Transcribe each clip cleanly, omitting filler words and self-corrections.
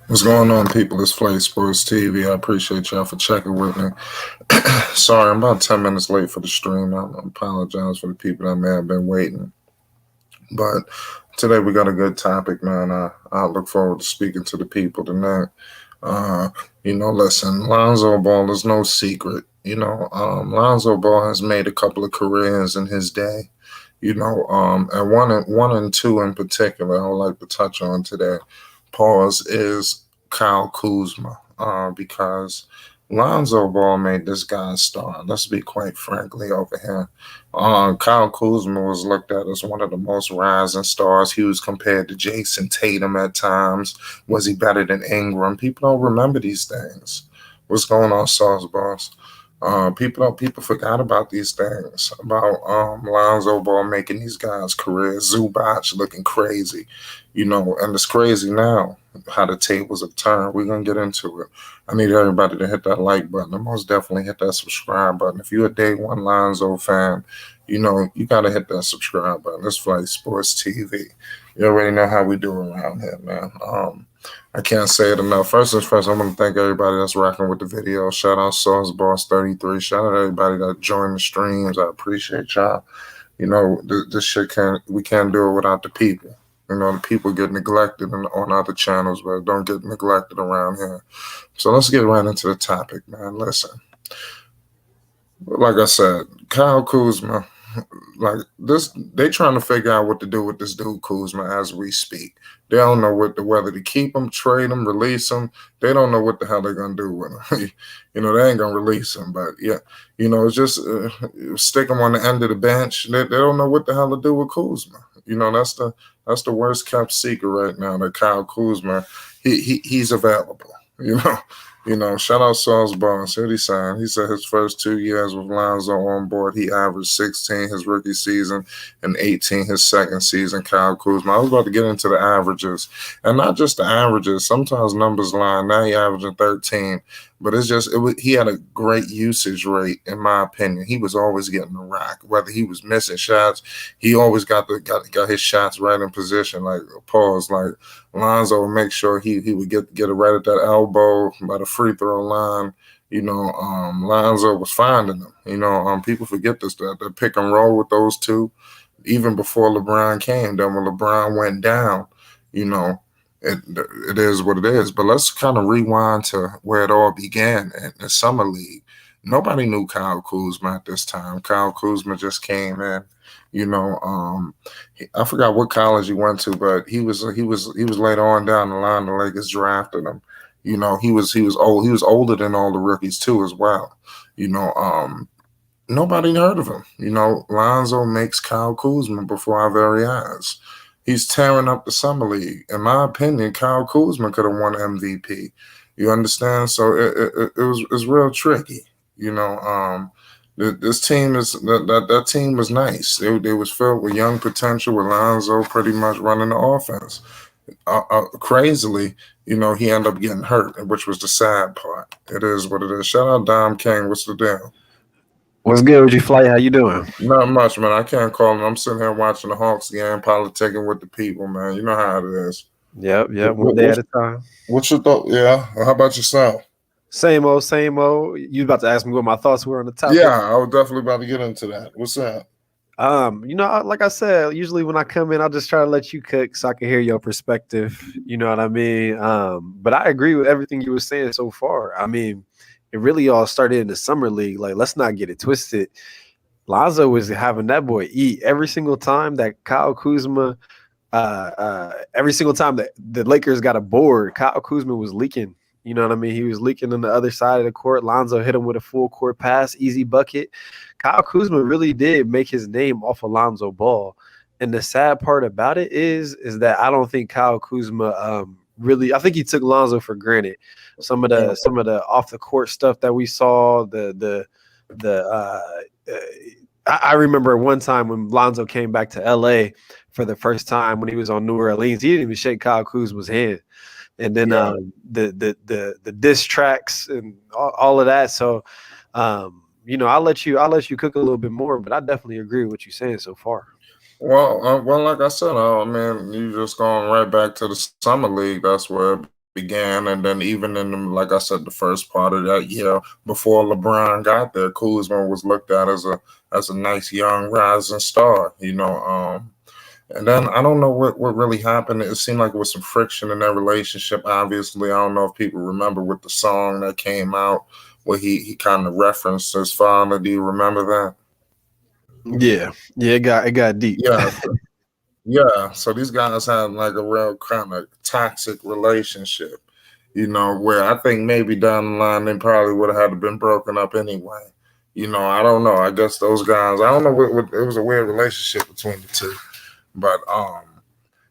What's going on, people? It's Flay Sports TV. I appreciate y'all for checking with me. Sorry, I'm about 10 minutes late for the stream. I apologize for the people that may have been waiting. But today we got a good topic, man. I look forward to speaking to the people tonight. Uh, listen, Lonzo Ball is no secret. Lonzo Ball has made a couple of careers in his day. And one and two in particular, I would like to touch on today. Pause is Kyle Kuzma, because Lonzo Ball made this guy a star. Let's be quite frankly over here. Kyle Kuzma was looked at as one of the most rising stars. He was compared to Jason Tatum at times. Was he better than Ingram? People don't remember these things. What's going on, Sauce Boss? People forgot about these things about Lonzo Ball making these guys careers. Zubac looking crazy, and it's crazy now how the tables have turned. We're gonna get into it. I need everybody to hit that like button and most definitely hit that subscribe button. If you're a day one Lonzo fan, you gotta hit that subscribe button. It's Flight Sports TV. You already know how we do around here, man. I can't say it enough. First and first, I want to thank everybody that's rocking with the video. Shout out Sauce Boss 33. Shout out everybody that joined the streams. I appreciate y'all. This shit we can't do it without the people. The people get neglected on other channels, but don't get neglected around here. So let's get right into the topic, man. Listen, like I said, Kyle Kuzma, like this, they trying to figure out what to do with this dude Kuzma as we speak. They don't know whether to keep him, trade him, release him. They don't know what the hell they're gonna do with him. They ain't gonna release him, but yeah, it's just stick him on the end of the bench. They don't know what the hell to do with Kuzma. That's the worst kept secret right now. That Kyle Kuzma, he's available. Shout out Sauce Boss. What he signed? He said his first 2 years with Lonzo on board, he averaged 16 his rookie season and 18 his second season. Kyle Kuzma. I was about to get into the averages, and not just the averages. Sometimes numbers lie. Now he averaging 13, but he had a great usage rate in my opinion. He was always getting the rock, whether he was missing shots. He always got his shots right in position. Like pause, like Lonzo would make sure he would get it right at that elbow by the free throw line. Lonzo was finding them. People forget this that pick and roll with those two, even before LeBron came. Then when LeBron went down, you know, it is what it is. But let's kind of rewind to where it all began in the summer league. Nobody knew Kyle Kuzma at this time. Kyle Kuzma just came in. I forgot what college he went to, but he was later on down the line. The Lakers drafted him. He was old. He was older than all the rookies too, as well. Nobody heard of him. Lonzo makes Kyle Kuzma before our very eyes. He's tearing up the summer league. In my opinion, Kyle Kuzma could have won MVP. You understand? So it's real tricky. This team that team was nice. They was filled with young potential, with Lonzo pretty much running the offense. Crazily, he ended up getting hurt, which was the sad part. It is what it is. Shout out Dom King. What's the deal? What's good with you, Flight? How you doing? Not much, man. I can't call him. I'm sitting here watching the Hawks game, politicking with the people, man. You know how it is. Yep. One What, day at what's, a time. what's your thought? Yeah. How about yourself? Same old, same old. You about to ask me what my thoughts were on the Yeah, topic? I was definitely about to get into that. What's up? Like I said, usually when I come in, I'll just try to let you cook so I can hear your perspective. You know what I mean? But I agree with everything you were saying so far. I mean, it really all started in the summer league. Like, let's not get it twisted. Lonzo was having that boy eat every single time that Kyle Kuzma, every single time that the Lakers got a board, Kyle Kuzma was leaking. You know what I mean? He was leaking on the other side of the court. Lonzo hit him with a full court pass, easy bucket. Kyle Kuzma really did make his name off of Lonzo Ball. And the sad part about it is that I don't think Kyle Kuzma really. I think he took Lonzo for granted. Some of the off the court stuff that we saw, I remember one time when Lonzo came back to LA for the first time when he was on New Orleans, he didn't even shake Kyle Kuzma's hand. And then Yeah. The diss tracks and all of that. So I'll let you cook a little bit more, but I definitely agree with what you're saying so far. Well, like I said, I mean, you just going right back to the summer league. That's where it began, and then even in the, like I said, the first part of that year before LeBron got there, Kuzma was looked at as a nice young rising star. And then I don't know what really happened. It seemed like there was some friction in their relationship. Obviously, I don't know if people remember with the song that came out where he kind of referenced his father. Do you remember that? Yeah, it got deep. Yeah, yeah. So these guys had like a real kind of toxic relationship, where I think maybe down the line they probably would have had to been broken up anyway. I don't know. I guess those guys. I don't know. It was a weird relationship between the two, but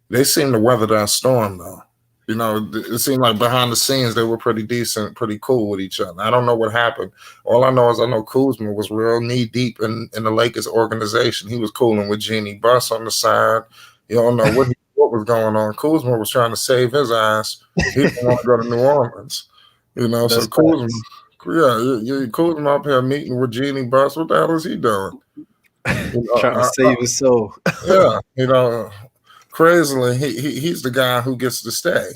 they seemed to weather that storm though. It seemed like behind the scenes they were pretty decent, pretty cool with each other. I don't know what happened. All I know is I know Kuzma was real knee deep in the Lakers organization. He was cooling with Jeannie Buss on the side. You don't know what was going on. Kuzma was trying to save his ass. He didn't want to go to New Orleans. So That's Kuzma, facts. Kuzma up here meeting with Jeannie Buss. What the hell is he doing? Trying to save his soul. Yeah, crazily, he's the guy who gets to stay.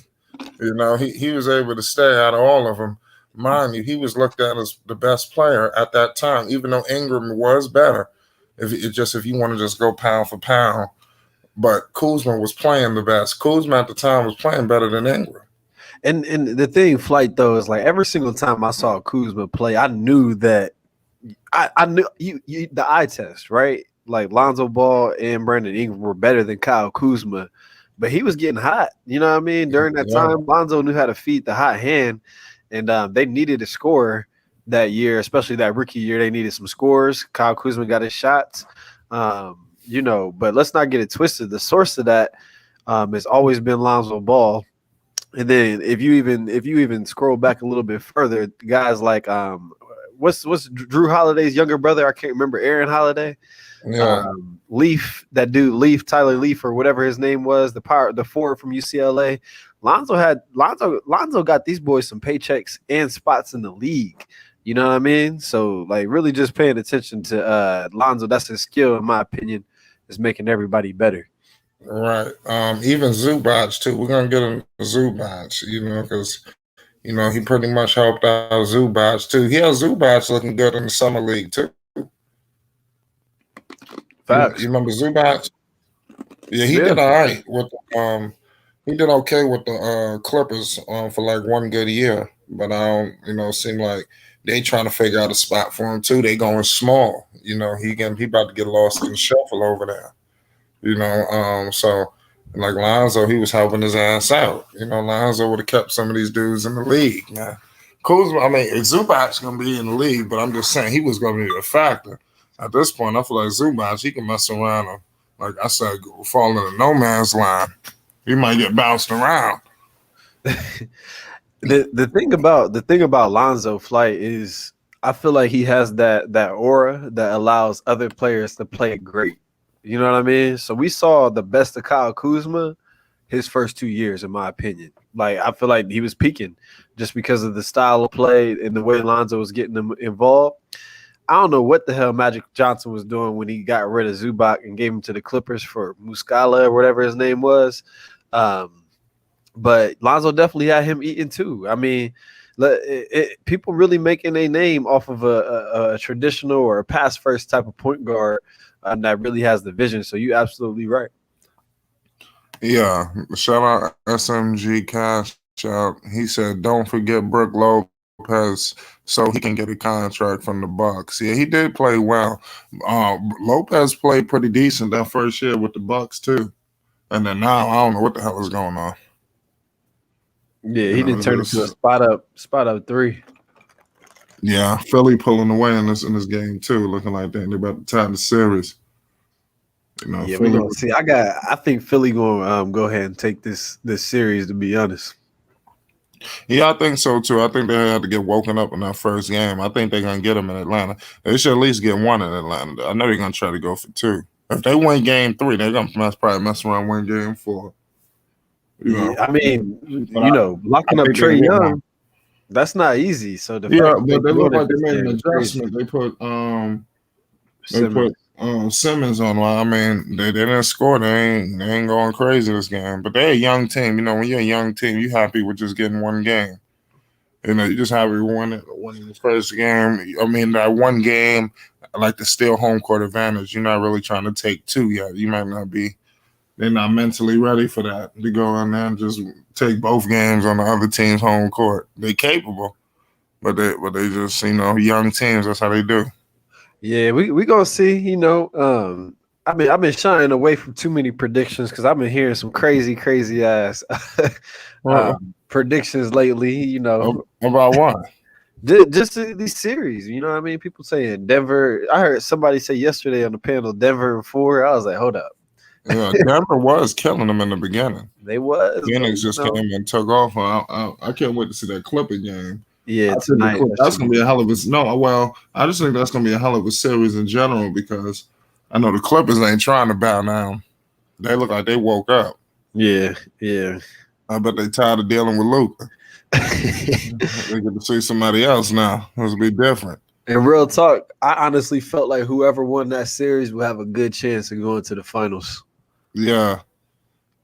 He was able to stay out of all of them. Mind you, he was looked at as the best player at that time, even though Ingram was better. If you want to just go pound for pound, but Kuzma was playing the best. Kuzma at the time was playing better than Ingram. And the thing, Flight, though, is like every single time I saw Kuzma play, I knew that I knew you the eye test, right? Like Lonzo Ball and Brandon Ingram were better than Kyle Kuzma, but he was getting hot. You know what I mean? During that Yeah. time, Lonzo knew how to feed the hot hand, and they needed a scorer that year, especially that rookie year. They needed some scores. Kyle Kuzma got his shots, but let's not get it twisted. The source of that has always been Lonzo Ball. And then if you even scroll back a little bit further, guys like what's Drew Holiday's younger brother? I can't remember. Aaron Holiday, Yeah. Leaf, that dude Leaf, Tyler Leaf or whatever his name was, the forward from UCLA. Lonzo got these boys some paychecks and spots in the league. You know what I mean? So like really just paying attention to Lonzo. That's his skill, in my opinion, is making everybody better. Right. Even Zubac too. We're gonna get into Zubac, because he pretty much helped out Zubac too. He has Zubac looking good in the summer league too. Facts. You remember Zubac? Yeah, he Yeah. did all right with he did okay with the Clippers for like one good year. But I don't, seem like they trying to figure out a spot for him too. They going small. He about to get lost in the shuffle over there. So like Lonzo, he was helping his ass out. Lonzo would have kept some of these dudes in the league. Now, Kuzma, Zubac's gonna be in the league, but I'm just saying he was gonna be a factor. At this point, I feel like Zubac, he can mess around and, like I said, fall in a no man's line. He might get bounced around. The thing about Lonzo Flight is I feel like he has that aura that allows other players to play great. You know what I mean? So we saw the best of Kyle Kuzma his first 2 years, in my opinion. Like I feel like he was peaking just because of the style of play and the way Lonzo was getting them involved. I don't know what the hell Magic Johnson was doing when he got rid of Zubac and gave him to the Clippers for Muscala or whatever his name was. But Lonzo definitely had him eating too. I mean, people really making a name off of a traditional or a pass first type of point guard that really has the vision. So you absolutely right. Yeah, shout out SMG Cash out. He said, "Don't forget Brook Lopez, so he can get a contract from the Bucks." Yeah, he did play well. Lopez played pretty decent that first year with the Bucks too, and then now I don't know what the hell is going on. Yeah, he didn't turn into a spot up three. Yeah, Philly pulling away in this game too, looking like they're about to tie the series. Yeah, we're gonna see. I think Philly gonna go ahead and take this series. To be honest. Yeah, I think so too. I think they had to get woken up in that first game. I think they're gonna get them in Atlanta. They should at least get one in Atlanta. I know they're gonna try to go for two. If they win game 3, they're gonna probably mess around win game 4. Yeah, I mean, locking up Trey Young, that's not easy. So but they look like they made an adjustment. They put Simmons on. Well, I mean, they didn't score. They ain't going crazy this game. But they're a young team. You know, when you're a young team, you happy with just getting one game. You know, you just happy winning the first game. I mean, that one game, like the still home court advantage. You're not really trying to take two yet. You might not be. They're not mentally ready for that to go in there and just take both games on the other team's home court. They're capable, but they just young teams. That's how they do. Yeah, we gonna see. I've been shying away from too many predictions because I've been hearing some crazy ass Well, predictions lately. about what? Just these series. You know what I mean? People saying Denver. I heard somebody say yesterday on the panel Denver and 4. I was like, hold up. Yeah, Denver was killing them in the beginning. They was. Phoenix just came and took off. I can't wait to see that Clipper game. Yeah, tonight. That's going to be a hell of a no. Well, I just think that's going to be a hell of a series in general because I know the Clippers ain't trying to bow down. They look like they woke up. Yeah. I bet they tired of dealing with Luka. They get to see somebody else now. It's be different. And real talk, I honestly felt like whoever won that series would have a good chance of going to the finals. Yeah.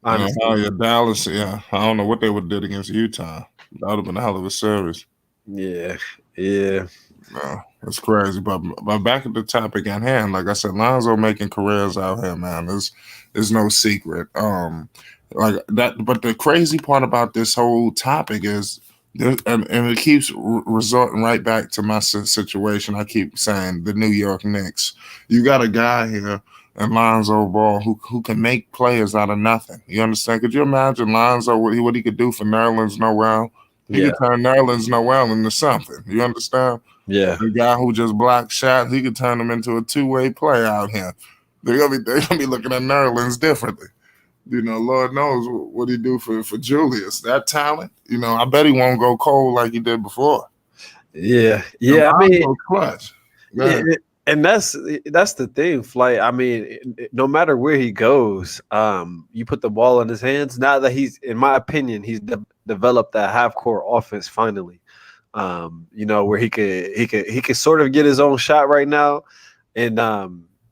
Honestly. Dallas, yeah. I don't know what they would have did against Utah. That would have been a hell of a series. Yeah. No, it's crazy. But back at the topic at hand, like I said, Lonzo making careers out here, man. There's no secret. Like that. But the crazy part about this whole topic is, and it keeps resorting right back to my situation. I keep saying the New York Knicks. You got a guy here and Lonzo Ball who can make players out of nothing. You understand? Could you imagine Lonzo what he could do for Nerlens Noel? He could turn Nerlens Noel into something. You understand? Yeah. The guy who just blocks shots, he could turn them into a two-way play out here. They're gonna be looking at Nerlens differently. Lord knows what he do for Julius. That talent, I bet he won't go cold like he did before. Yeah. I mean, clutch. And that's the thing, Flight. I mean, no matter where he goes, you put the ball in his hands. Now that in my opinion, he's developed that half-court offense finally. Where he could sort of get his own shot right now, and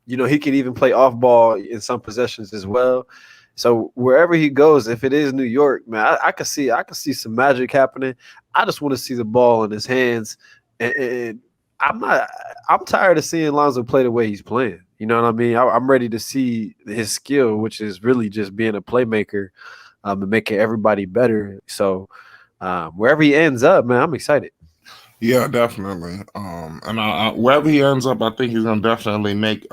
he could even play off ball in some possessions as well. So wherever he goes, if it is New York, man, I could see some magic happening. I just want to see the ball in his hands, and I'm tired of seeing Lonzo play the way he's playing. You know what I mean? I'm ready to see his skill, which is really just being a playmaker and making everybody better. So wherever he ends up, man, I'm excited. Yeah, definitely. And wherever he ends up, I think he's gonna definitely make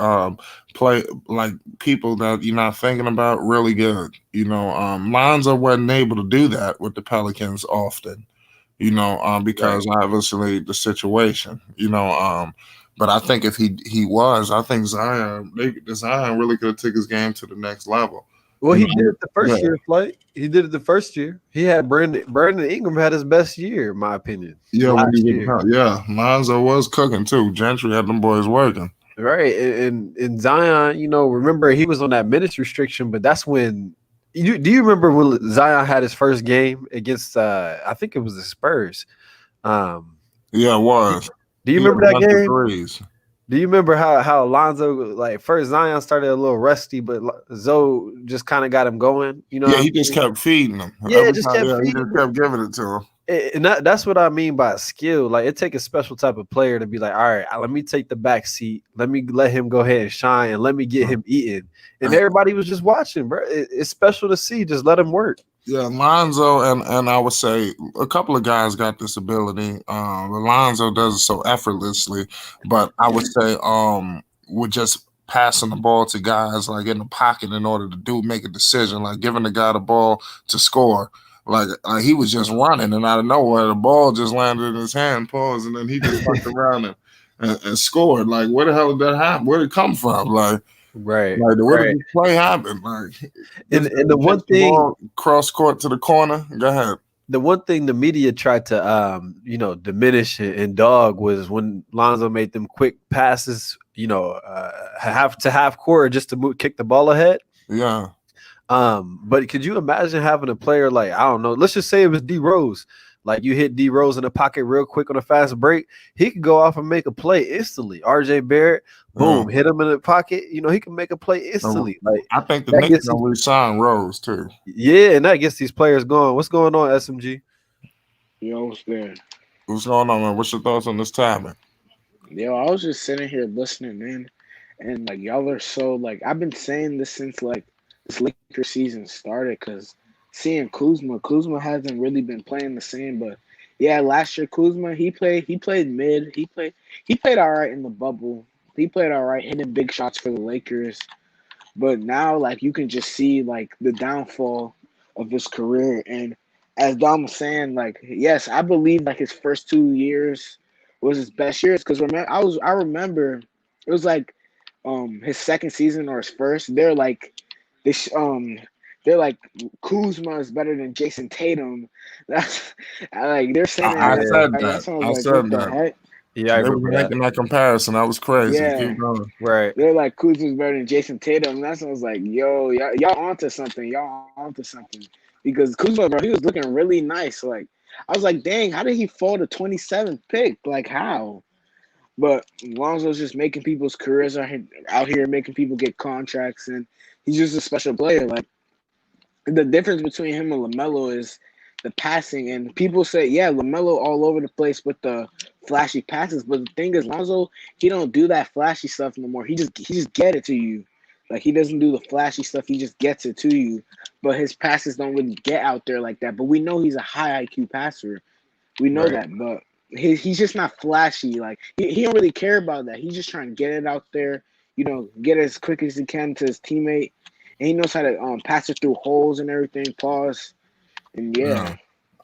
play like people that you're not thinking about really good. Lonzo wasn't able to do that with the Pelicans often. Because obviously the situation. But I think if he was, I think Zion really could have took his game to the next level. Well, he did it the first year, Flight. He did it the first year. He had Brandon Ingram had his best year, in my opinion. Yeah, Lonzo was cooking too. Gentry had them boys working. Right, and Zion, remember he was on that minutes restriction, but that's when. Do you remember when Zion had his first game against? I think it was the Spurs. Yeah, it was. Do you remember that game? Do you remember how Lonzo, like, first Zion started a little rusty, but Zoe just kind of got him going? Yeah, he just kept feeding him. Yeah, he just kept giving it to him. And that's what I mean by skill. Like, it takes a special type of player to be like, all right, let me take the back seat. Let him go ahead and shine, and let me get him eating. And everybody was just watching, bro. It's special to see. Just let him work. Yeah, Lonzo and I would say a couple of guys got this ability. Lonzo does it so effortlessly, but I would say with just passing the ball to guys like in the pocket in order to make a decision, like giving the guy the ball to score. Like he was just running, and out of nowhere, the ball just landed in his hand, paused, and then he just fucked around and scored. Like, where the hell did that happen? Where did it come from? Like, right. Like, where did the play happen? Like, and the one thing, cross court to the corner. Go ahead. The one thing the media tried to, diminish and dog was when Lonzo made them quick passes, half court just to kick the ball ahead. Yeah. But could you imagine having a player like, I don't know, let's just say it was D Rose, Like you hit D Rose in the pocket real quick on a fast break, he could go off and make a play instantly. RJ Barrett, boom, hit him in the pocket. He can make a play instantly. Like I think the that Knicks gets gonna resign Rose too. yeah, and that gets these players going. What's going on, SMG? Yo, what's there? What's going on, man? What's your thoughts on this timing? Yo, I was just sitting here listening, man, and like y'all are so like I've been saying this since like this Lakers season started, because seeing Kuzma hasn't really been playing the same. But yeah, last year Kuzma he played mid, he played all right in the bubble. He played all right, hitting big shots for the Lakers. But now, like, you can just see like the downfall of his career. And as Dom was saying, like, yes, I believe like his first 2 years was his best years, because I remember it was like his second season or his first. They sh- um they're like Kuzma is better than Jason Tatum. That's like they're saying it I like Yeah, said that that. sounds I like said what the that. heck? yeah, I They were remember that. making that comparison. That was crazy. Yeah. Keep going. Right. They're like Kuzma's better than Jason Tatum. And that's when I was like, yo, y'all onto something. Y'all onto something. Because Kuzma, bro, he was looking really nice. Like, I was like, dang, how did he fall to 27th pick? Like, how? But Lonzo's just making people's careers out here, making people get contracts, and he's just a special player. Like, the difference between him and LaMelo is the passing. And people say, yeah, LaMelo all over the place with the flashy passes. But the thing is, Lonzo, he don't do that flashy stuff no more. He just get it to you. Like, he doesn't do the flashy stuff. He just gets it to you. But his passes don't really get out there like that. But we know he's a high IQ passer. We know Right. that. But he's just not flashy. Like, he don't really care about that. He's just trying to get it out there, get it as quick as he can to his teammate. And he knows how to pass it through holes and everything. Pause. And Yeah. yeah,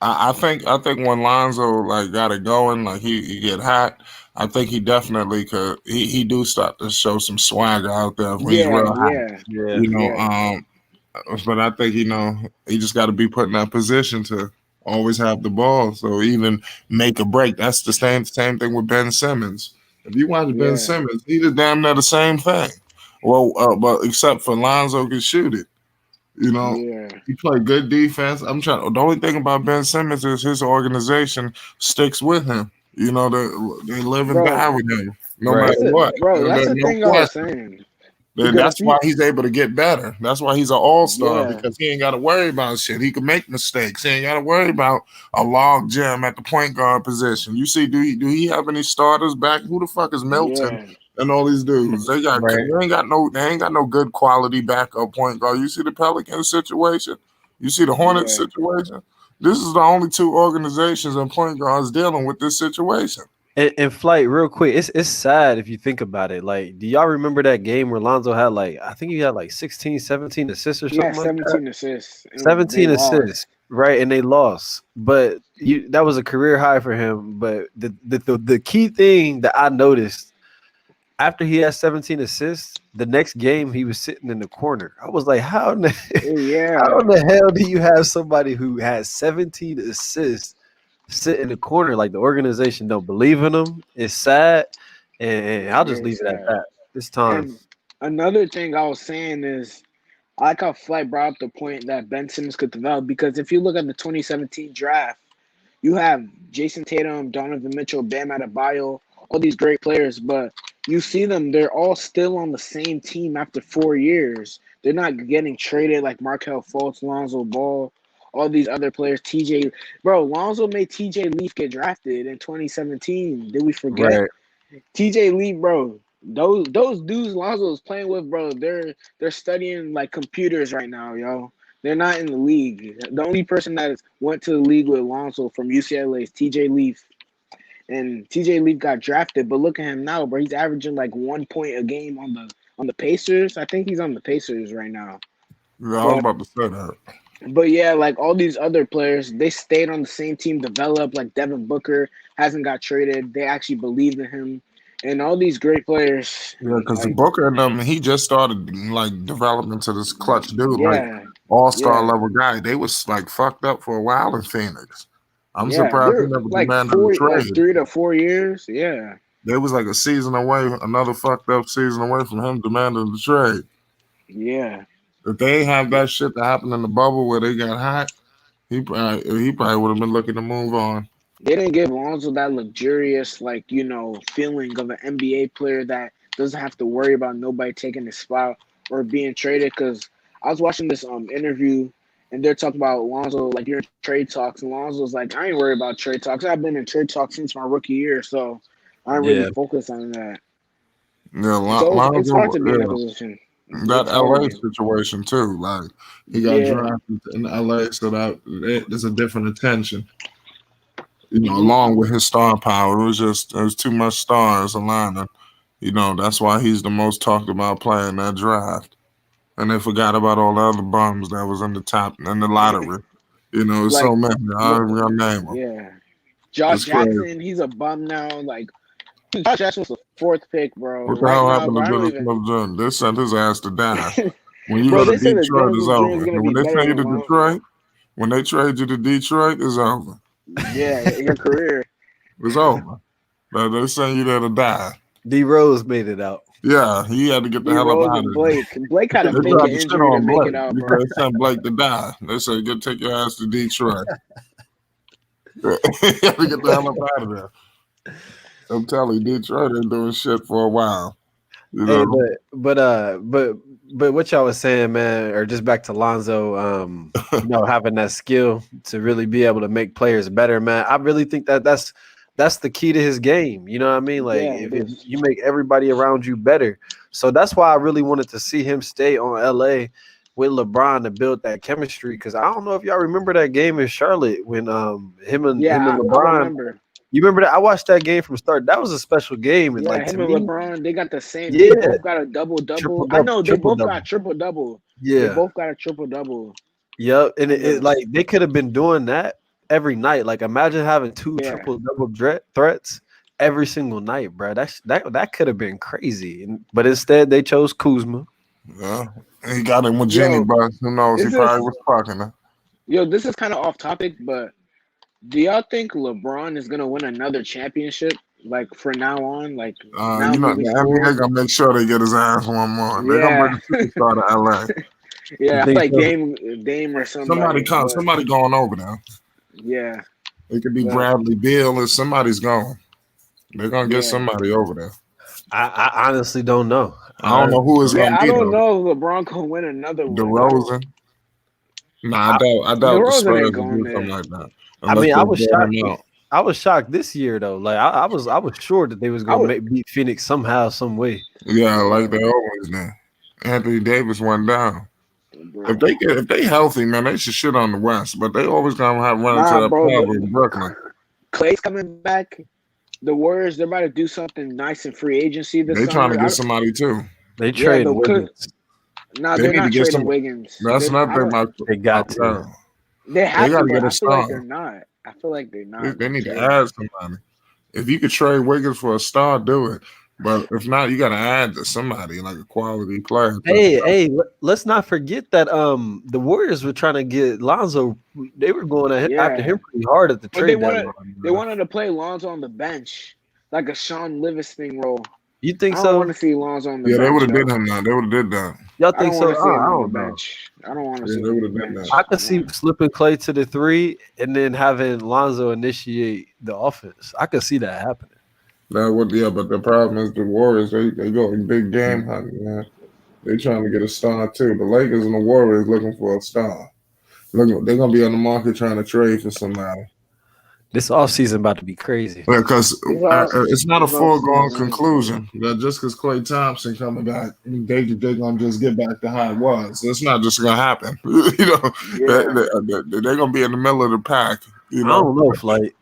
I think when Lonzo like got it going, like he get hot. I think he definitely could. He do start to show some swagger out there when he's yeah, real hot. yeah, Yeah. You know, yeah, but I think he just got to be put in that position to always have the ball. So even make a break. That's the same thing with Ben Simmons. If you watch Ben yeah, Simmons, he did damn near the same thing. Well, but except for Lonzo could shoot it. You know, yeah, he played good defense. I'm trying. The only thing about Ben Simmons is his organization sticks with him. They live and bro. die with him, no Right. matter what. That's There's the no thing I was question. saying. Then Because that's why he's able to get better. That's why he's an all-star, yeah, because he ain't got to worry about shit. He can make mistakes. He ain't got to worry about a log jam at the point guard position. You see, do he have any starters back? Who the fuck is Milton yeah, and all these dudes? Right. They ain't got no good quality backup point guard. You see the Pelicans situation. You see the Hornets yeah, situation. This is the only two organizations and point guards dealing with this situation. And Flight, real quick, it's sad if you think about it. Like, do y'all remember that game where Lonzo had like, I think he had like 16, 17 assists or he had something like that? 17 assists and they 17 lost. assists, right? And they lost. But that was a career high for him. But the key thing that I noticed after he had 17 assists, the next game he was sitting in the corner. I was like, how in the, how Yeah, in the hell do you have somebody who has 17 assists sit in the corner? Like the organization don't believe in him. It's sad. And it's I'll just very leave it at sad. that. It's time. And another thing I was saying is, I like how Flight brought up the point that Ben Simmons could develop, because if you look at the 2017 draft, you have Jason Tatum, Donovan Mitchell, Bam Adebayo, all these great players, but you see them, they're all still on the same team after 4 years. They're not getting traded like Markel Fultz, Lonzo Ball, all these other players. TJ, bro, Lonzo made TJ Leaf get drafted in 2017. Did we forget? Right. TJ Leaf, bro. Those dudes Lonzo is playing with, bro, they're studying like computers right now, yo. They're not in the league. The only person that went to the league with Lonzo from UCLA is TJ Leaf. And TJ Leaf got drafted, but look at him now, bro. He's averaging like 1 point a game on the Pacers. I think he's on the Pacers right now. Yeah, I was But about to say that. but yeah, like all these other players, they stayed on the same team, developed. Like Devin Booker hasn't got traded. They actually believed in him, and all these great players, Yeah, because like Booker and them, he just started like developing to this clutch dude, like yeah, all-star yeah, level guy. They was like fucked up for a while in Phoenix. I'm yeah. surprised he They're never like demanded a like trade. 3 to 4 years. Yeah, They was like a season away, another fucked up season away from him demanding the trade. yeah, If they ain't have that shit that happened in the bubble where they got hot, He probably would have been looking to move on. They didn't give Lonzo that luxurious, like, feeling of an NBA player that doesn't have to worry about nobody taking his spot or being traded. Because I was watching this interview, and they're talking about Lonzo, like, during trade talks, and Lonzo's like, I ain't worried about trade talks. I've been in trade talks since my rookie year, so I don't really focus on that. Yeah, So it's hard to be in that yeah. position. That It's LA hard. situation too. Like he got drafted in LA, so that there's a different attention. Along with his star power, there was too much stars aligning. That's why he's the most talked about player in that draft. And they forgot about all the other bums that was in the lottery. There's Like, so many. I ain't gonna name them. yeah. Josh Jackson, he's a bum now. Like, Josh Jackson was the 4th pick, bro. What the Right hell now, happened bro, to I don't Dennis even. Smith Jr.? They sent his ass to die. When you Bro, go they to said that Detroit, Dennis it's Smith Jr. over. is gonna And be when they better send you than to Lonzo. Detroit, when they trade you to Detroit, it's over. Yeah, your career. It's over. But they send you there to die. D Rose made it out. Yeah, he had to get the D hell up Rose out and of Blake. Blake had there. a They fake tried an to shit injury to on make Blake it out, bro. because they sent Blake to die. They said, "Go take your ass to Detroit." He had to get the hell up out of there. I'm telling you, Detroit ain't doing shit for a while. Hey, but what y'all was saying, man, or just back to Lonzo, having that skill to really be able to make players better, man. I really think that's the key to his game. You know what I mean? Like Yeah, if you make everybody around you better. So that's why I really wanted to see him stay on LA with LeBron to build that chemistry. Because I don't know if y'all remember that game in Charlotte when him and I LeBron. remember. You remember that? I watched that game from start. That was a special game, and Yeah, like to him and me, LeBron, they got the same. yeah, They both got a double-double. I know they both got triple-double. They Yeah. both got a triple-double. Yep, and it like they could have been doing that every night. Like imagine having two triple-double threats every single night, bro. That could have been crazy. But instead, they chose Kuzma. Yeah, he got him with Jenny, but who knows? He probably was fucking her. Yo, this is kind of off topic, but do y'all think LeBron is gonna win another championship? Like for now on, like now the NBA gonna make sure they get his ass one more. They're gonna bring the superstar to LA. Yeah, I feel like Dame or somebody. Somebody going over there. Yeah, it could be Bradley Beal or somebody's going. They're gonna get somebody over there. I honestly don't know. I don't know who is gonna be. I don't know if LeBron can win another one. DeRozan. Nah, I doubt the Spurs will do something like that. I mean, I was shocked. I was shocked this year though. Like I was sure that they was gonna beat Phoenix somehow, some way. Yeah, like they always do. Anthony Davis went down. If they healthy, man, they should shit on the West. But they always gonna have run into that problem in Brooklyn. Clay's coming back. The Warriors, they're about to do something nice in free agency this summer. They trying to get somebody too. They trade Wiggins. No, they're not trading Wiggins. That's not their. They got to. They have to get a star. Like they're not. I feel like they're not. They need to add somebody. If you could trade Wiggins for a star, do it. But if not, you got to add to somebody like a quality player. Hey, let's not forget that the Warriors were trying to get Lonzo. They were going after him pretty hard at the trade. They wanted to play Lonzo on the bench, like a Sean Livingston role. You think so? I don't want to see Lonzo on the bench. Yeah, they would have did him now. They would have did that. Y'all think so? I don't know. I don't want to see. They would have done that. I could see slipping Clay to the 3 and then having Lonzo initiate the offense. I could see that happening. That would, but the problem is the Warriors. They go in big game hunting, man. They trying to get a star too. The Lakers and the Warriors looking for a star. They're gonna be on the market trying to trade for somebody. This offseason about to be crazy. Because it's not a foregone conclusion that just because Klay Thompson coming back, they're gonna just get back to how it was. So it's not just gonna happen. They're gonna be in the middle of the pack. I don't know, Flight.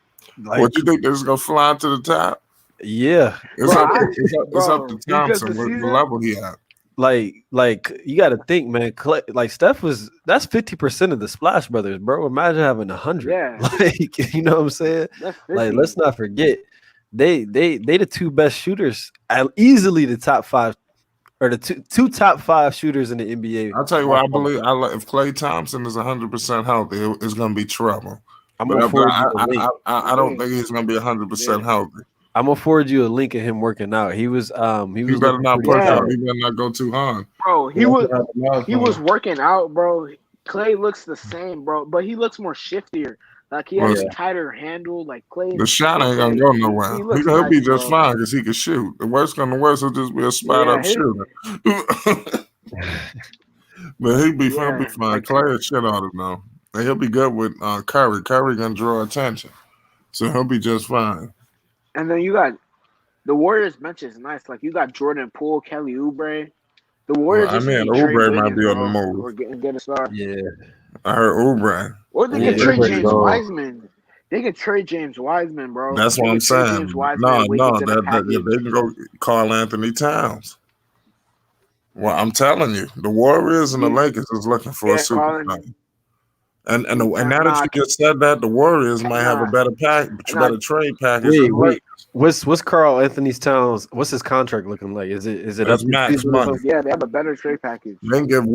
What you think they're just gonna fly to the top? Yeah, it's up to Thompson with the level he at. Like you got to think, man. Like Steph that's 50% of the Splash Brothers, bro. Imagine having 100. Yeah, like you know what I'm saying. Like let's not forget, they the two best shooters, easily the top 5 or the two top 5 shooters in the NBA. I'll tell you what I believe. If Klay Thompson is 100% healthy, it's gonna be trouble. I don't think he's gonna be 100% healthy. I'm gonna forward you a link of him working out. He better not push out. He better not go too hard. Bro, he was working out, bro. Clay looks the same, bro, but he looks more shiftier. Like he has Well, a tighter handle. Like Clay, the shot ain't gonna Clay, go he, nowhere. he looks He'll be nice, just bro. fine because he can shoot. The worst gonna worst will just be a spot Yeah, up shooter. But he'll be fine. yeah, like, Clay is shit out of know. And he'll be good with Curry. Curry gonna draw attention, so he'll be just fine. and then you got the Warriors bench is nice. Like you got Jordan Poole, Kelly Oubre. The Well, Warriors I just mean, need Trey Oubre might Wiggins, be on the bro, move. or get a star. Yeah, I heard Oubre. Or they could yeah, trade Oubre James gone. Wiseman. They could trade James Wiseman, bro. That's They what I'm could trade James saying. Wiseman No, and Wiggins in a they package. can go Carl Anthony Towns. Well, I'm telling you, the Warriors and the Lakers is looking for a Yeah, superstar. Colin. And now that Nah, you just said that, the Warriors might have a nah, better nah. trade package than the Wait. Lakers. What's Carl Anthony Towns? What's his contract looking like? Is it up It's this max season or money. something? Yeah, they have a better trade package. They can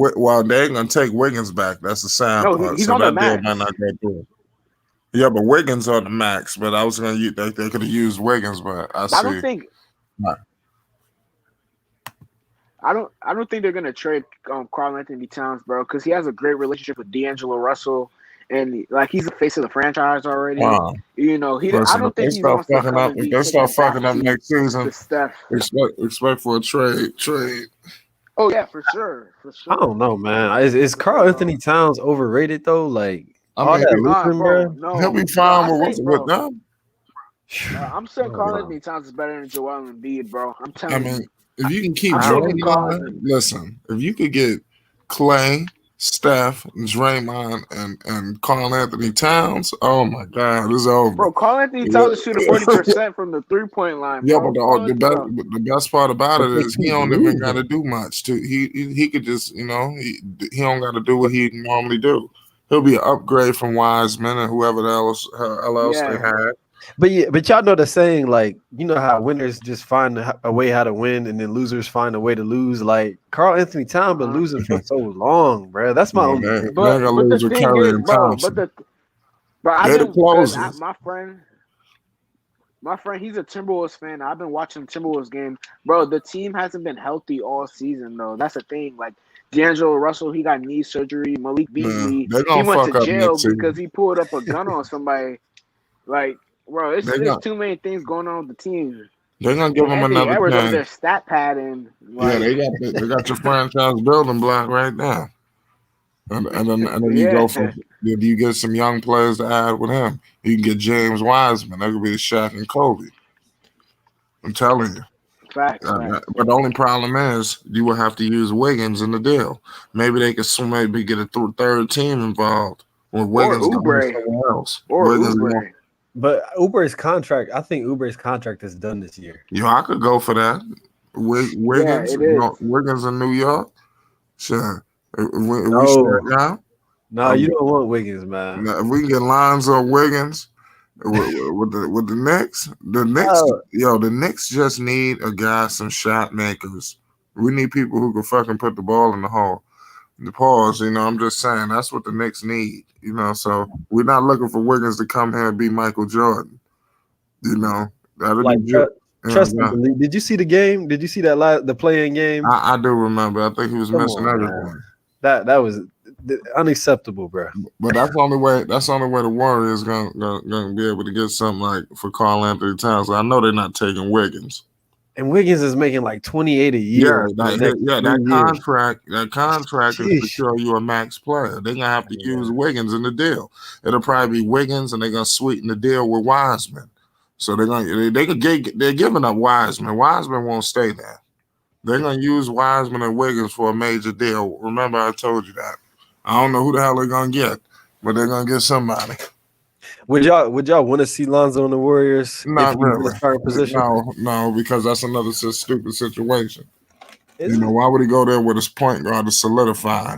they ain't gonna take Wiggins back. That's the sad No, part. he's So on the that deal might max. not go through. Yeah, but Wiggins on the max. But I was gonna use they could have used Wiggins, but I I don't see. think Nah. I don't think they're gonna trade Carl Anthony Towns, bro, because he has a great relationship with D'Angelo Russell, and like he's the face of the franchise already. Wow. You know, I Listen, don't think he wants to come and if be they taking a start fucking up backseat next season, to Steph. expect for a trade. Oh yeah, for sure. I don't know, man. Is For Carl sure, bro. Anthony Towns overrated though? Like I all mean, that Nah, losing, bro, bro. he'll be no. fine I say, with bro, them. I'm saying Carl Anthony Towns is better than Joel Embiid, bro. I'm I telling mean, you. if you can keep I'm taking Carl. Draymond, listen, if you could get Clay, Steph, Draymond, and Carl Anthony Towns, oh my God, it's over. Bro, Carl Anthony Towns is shooting 40% from the 3-point line, Yeah, but bro. Come on, bro. the best part about But it they is he keep don't even got to losing. do much. He could just he don't got to do what he normally do. He'll be an upgrade from Wiseman and whoever else they Yeah. had. But yeah, but y'all know the saying, like, you know how winners just find a way how to win, and then losers find a way to lose. Like Carl Anthony Towns been Uh-huh. losing for so long, bro. That's my You know, only thing. they ain't gonna But the lose with thing Curry is, and bro, Thompson. I've They the been because closers. my friend, he's a Timberwolves fan. I've been watching Timberwolves game, bro. The team hasn't been healthy all season though. That's the thing. Like D'Angelo Russell, he got knee surgery. Malik Man, Beasley, they're he gonna went to fuck up jail next because season. he pulled up a gun on somebody. Like, bro, They there's gonna too many things going on with the team. they're gonna give And them Anthony another Edwards over there chance. stat padding. Yeah, Like, they got your franchise building block right now. And then you yeah, go for you get some young players to add with him. You can get James Wiseman. That could be Shaq and Kobe. I'm telling you. facts. But the only problem is you will have to use Wiggins in the deal. Maybe they could maybe get a third team involved with Or Wiggins going Oubre, somewhere else. or Wiggins, Oubre. But Uber's contract, I think Uber's contract is done this year. I could go for that. Yeah, Wiggins, it is. Wiggins in New York. Sure. If we shut No, down. no, you don't want Wiggins, man. Now, if we can get Lonzo Wiggins with the Knicks, Oh, the Knicks just need a guy, some shot makers. We need people who can fucking put the ball in the hole. The pause, I'm just saying that's what the Knicks need, So we're not looking for Wiggins to come here and be Michael Jordan, That'd be like good. trust me. Yeah. Did you see the game? Did you see the playing game? I do remember. I think he was Come missing on, man. everything. That was unacceptable, bro. But that's the only way. That's the only way the Warriors gonna be able to get something like for Carl Anthony Towns. I know they're not taking Wiggins. And Wiggins is making like 28 a year. That contract is to Sheesh. show you a max player. They're gonna have to use Wiggins in the deal. It'll probably be Wiggins, and they're gonna sweeten the deal with Wiseman. So they're giving up Wiseman. Wiseman won't stay there. They're gonna use Wiseman and Wiggins for a major deal. Remember, I told you that. I don't know who the hell they're gonna get, but they're gonna get somebody. Would y'all want to see Lonzo in the Warriors Not if he was in really. a starting position? No, because that's another stupid situation. Is it? Why would he go there with his point guard to solidify?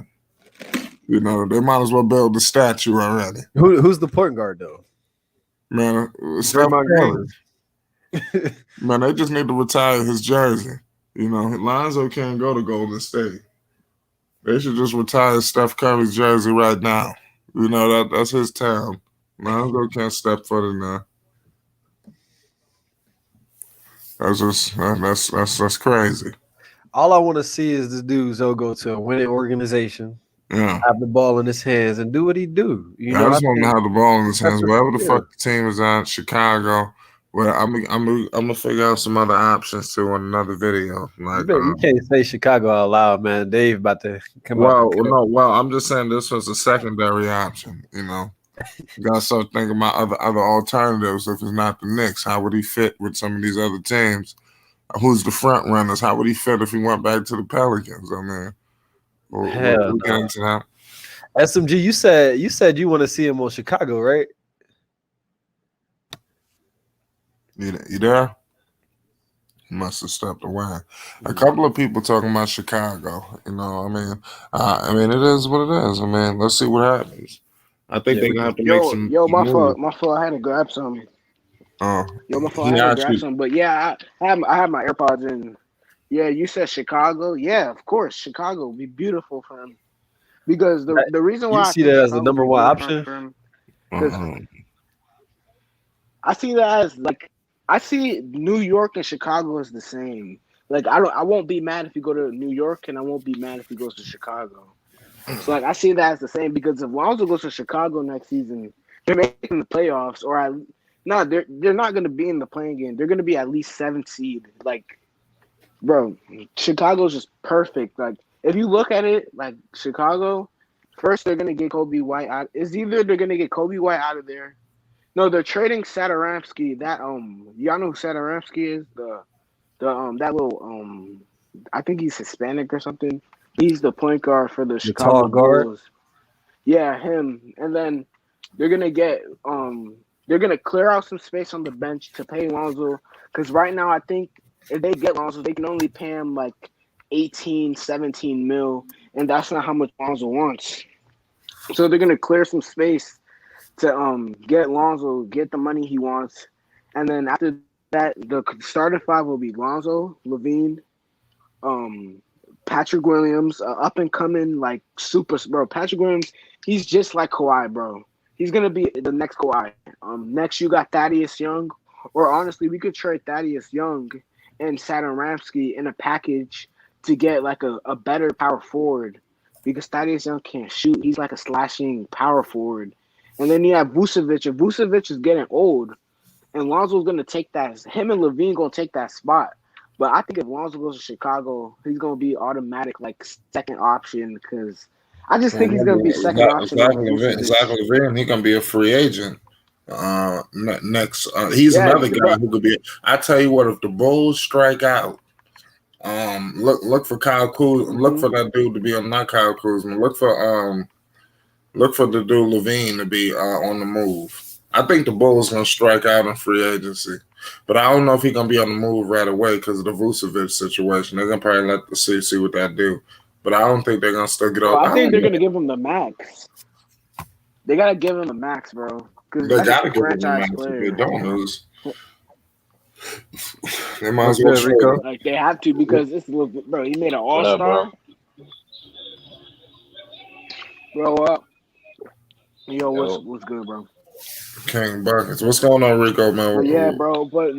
They might as well build the statue already. Who's the point guard though? Man, Steph Draymond Curry. Man, they just need to retire his jersey. Lonzo can't go to Golden State. They should just retire Steph Curry's jersey right now. That's his town. Lonzo can't step foot in there. That's crazy. All I want to see is this dude go to a winning organization Yeah. have the ball in his hands and do what he do. You I know, just want him to have the ball in his hands. that's what- Wherever the yeah. fuck the team is at, Chicago. Well, I'm gonna figure out some other options too on another video. Like, You can't say Chicago out loud, man. Dave about to come out. I'm just saying this was a secondary option. You know, you gotta start thinking about other alternatives. If it's not the Knicks, how would he fit with some of these other teams? Who's the front runners? How would he fit if he went back to the Pelicans? I mean, we'll get into that. SMG, you said you want to see him on Chicago, right? You there? He must have stepped away. A couple of people talking about Chicago. You know, I mean, it is what it is. I mean, let's see what happens. I think they're gonna have to make some. My fault. I had to grab some. My fault. I had to grab some. But yeah, I have my AirPods in. Yeah, you said Chicago. Yeah, of course, Chicago would be beautiful for him. Because the reason why you see that as the number one option, because I see that as like I see New York and Chicago as the same. Like I won't be mad if you go to New York, and I won't be mad if he goes to Chicago. So like I see that as the same because if Lonzo goes to Chicago next season, they're making the playoffs, they're not going to be in the playing game. They're going to be at least 7th seed. Like, bro, Chicago's just perfect. Like if you look at it, like Chicago, first they're going to get Kobe White out. It's either they're going to get Kobe White out of there. No, they're trading Satoransky. That y'all know who Satoransky is? That little I think he's Hispanic or something. He's the point guard for the Chicago Bulls. Yeah, him. And then they're gonna clear out some space on the bench to pay Lonzo. Because right now I think if they get Lonzo, they can only pay him like 18, 17 mil, and that's not how much Lonzo wants. So they're gonna clear some space to get Lonzo, get the money he wants, and then after that, the starting 5 will be Lonzo, Levine, Patrick Williams, up and coming like super bro. Patrick Williams, he's just like Kawhi, bro. He's gonna be the next Kawhi. Next you got Thaddeus Young, or honestly, we could trade Thaddeus Young and Satoransky in a package to get like a better power forward because Thaddeus Young can't shoot. He's like a slashing power forward. And then you have Vucevic. If Vucevic is getting old, and Lonzo's going to take that, him and Levine going to take that spot. But I think if Lonzo goes to Chicago, he's going to be automatic, like, second option because I just think he's going to be second option. Zach Levine, he's going to be a free agent next. He's another guy who could be. I tell you what, if the Bulls strike out, look for Kyle Kuzma. Look for that dude to be on, not Kyle Kuzma. Look for the dude Levine to be on the move. I think the Bulls gonna strike out in free agency, but I don't know if he's gonna be on the move right away because of the Vucevic situation. They're gonna probably let the see what that do, but I don't think they're gonna still get off. I think they're gonna give him the max. They gotta give him the max, bro. They gotta give him the max. If they don't lose, they might as well trade him. Like they have to because it's bro. He made an all-star. Bro, up. Yo, what's good, bro? King Buckets. What's going on, Rico, man? But yeah, bro. But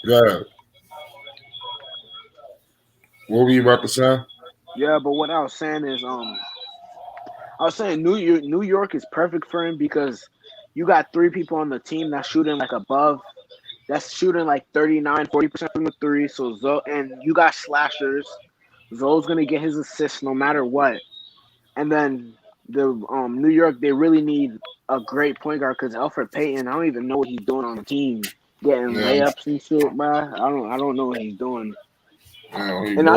yeah. What were you about to say? Yeah, but what I was saying is, I was saying New York is perfect for him because you got 3 people on the team that's shooting like above. That's shooting like 39, 40% from the 3. So and you got slashers. Zoe's gonna get his assists no matter what. And then the New York, they really need a great point guard because Elfrid Payton, I don't even know what he's doing on the team, getting layups and shit, bro. I don't know what he's doing. And I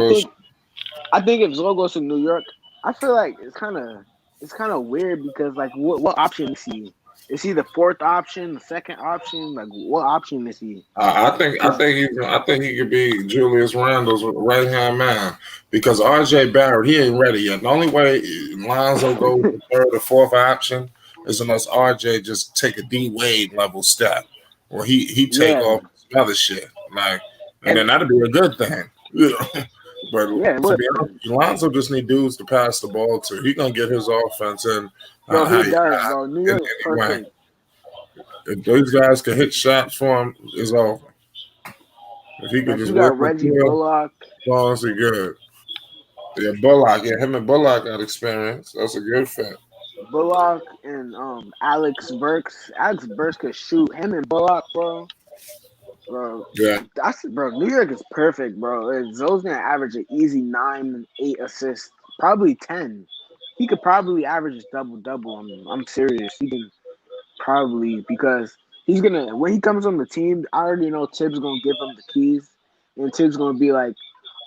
think if Zoe goes to New York, I feel like it's kind of weird because like what option is he? Is he the 4th option, the 2nd option? Like what option is he? I think he could be Julius Randle's right hand man because RJ Barrett, he ain't ready yet. The only way Lonzo goes to 3rd or 4th option is unless RJ just take a D Wade level step, or he take off some other shit like, and then that'd be a good thing. But to be honest, Lonzo just need dudes to pass the ball to. He gonna get his offense in. Bro, he does, bro. New York is perfect. If those guys can hit shots for him, it's over. If he could just got Reggie Bullock. Honestly good. Yeah, Bullock. Yeah, him and Bullock got experience. That's a good fit. Bullock and Alex Burks. Alex Burks could shoot. Him and Bullock, bro. Yeah. Bro. New York is perfect, bro. Zoe's gonna average an easy 9, 8 assists, probably 10. He could probably average a double double. I'm serious. He can probably because he's gonna when he comes on the team. I already know Tibbs gonna give him the keys, and Tibbs gonna be like,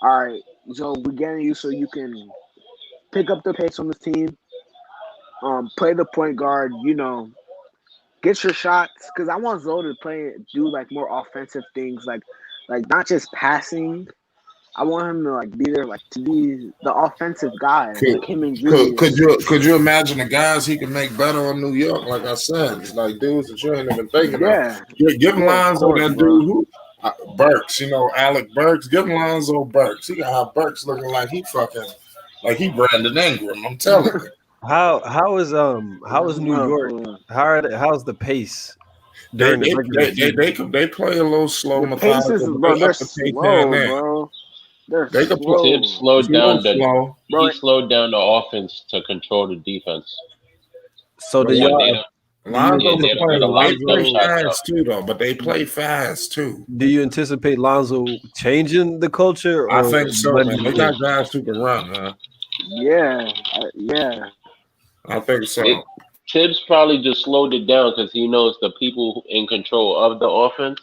"All right, Zoe, we're getting you so you can pick up the pace on the team, play the point guard, get your shots. Because I want Zoe to do like more offensive things, like not just passing. I want him to like be there, like to be the offensive guy, Could, like him and could Julius. you imagine the guys he can make better on New York? Like I said, it's like dudes that you ain't even thinking of. Yeah, Give him yeah, of Lonzo course, that bro. dude who Burks, Alec Burks. Give him Lonzo Burks. He got how Burks looking like he Brandon Ingram. I'm telling you. How is New York? How's the pace They during the they regular they they, season? they play a little slow, The pace is, methodical, but bro. they They're up the pace here and slow, there. bro. They're They could play. Tibbs slow, It's slowed a little down slow. bro. he slowed down the offense to control the defense. So But do When they y'all don't, do you yeah, Lonzo's a they don't put player. a anticipate lot They of jump play Lonzo? shots up. fast too, though. But they play fast too. Do you anticipate Lonzo changing the culture I or think so, letting man. him They do? got guys who can run, man. Yeah. I think It so. Tibbs probably just slowed it down because he knows the people in control of the offense,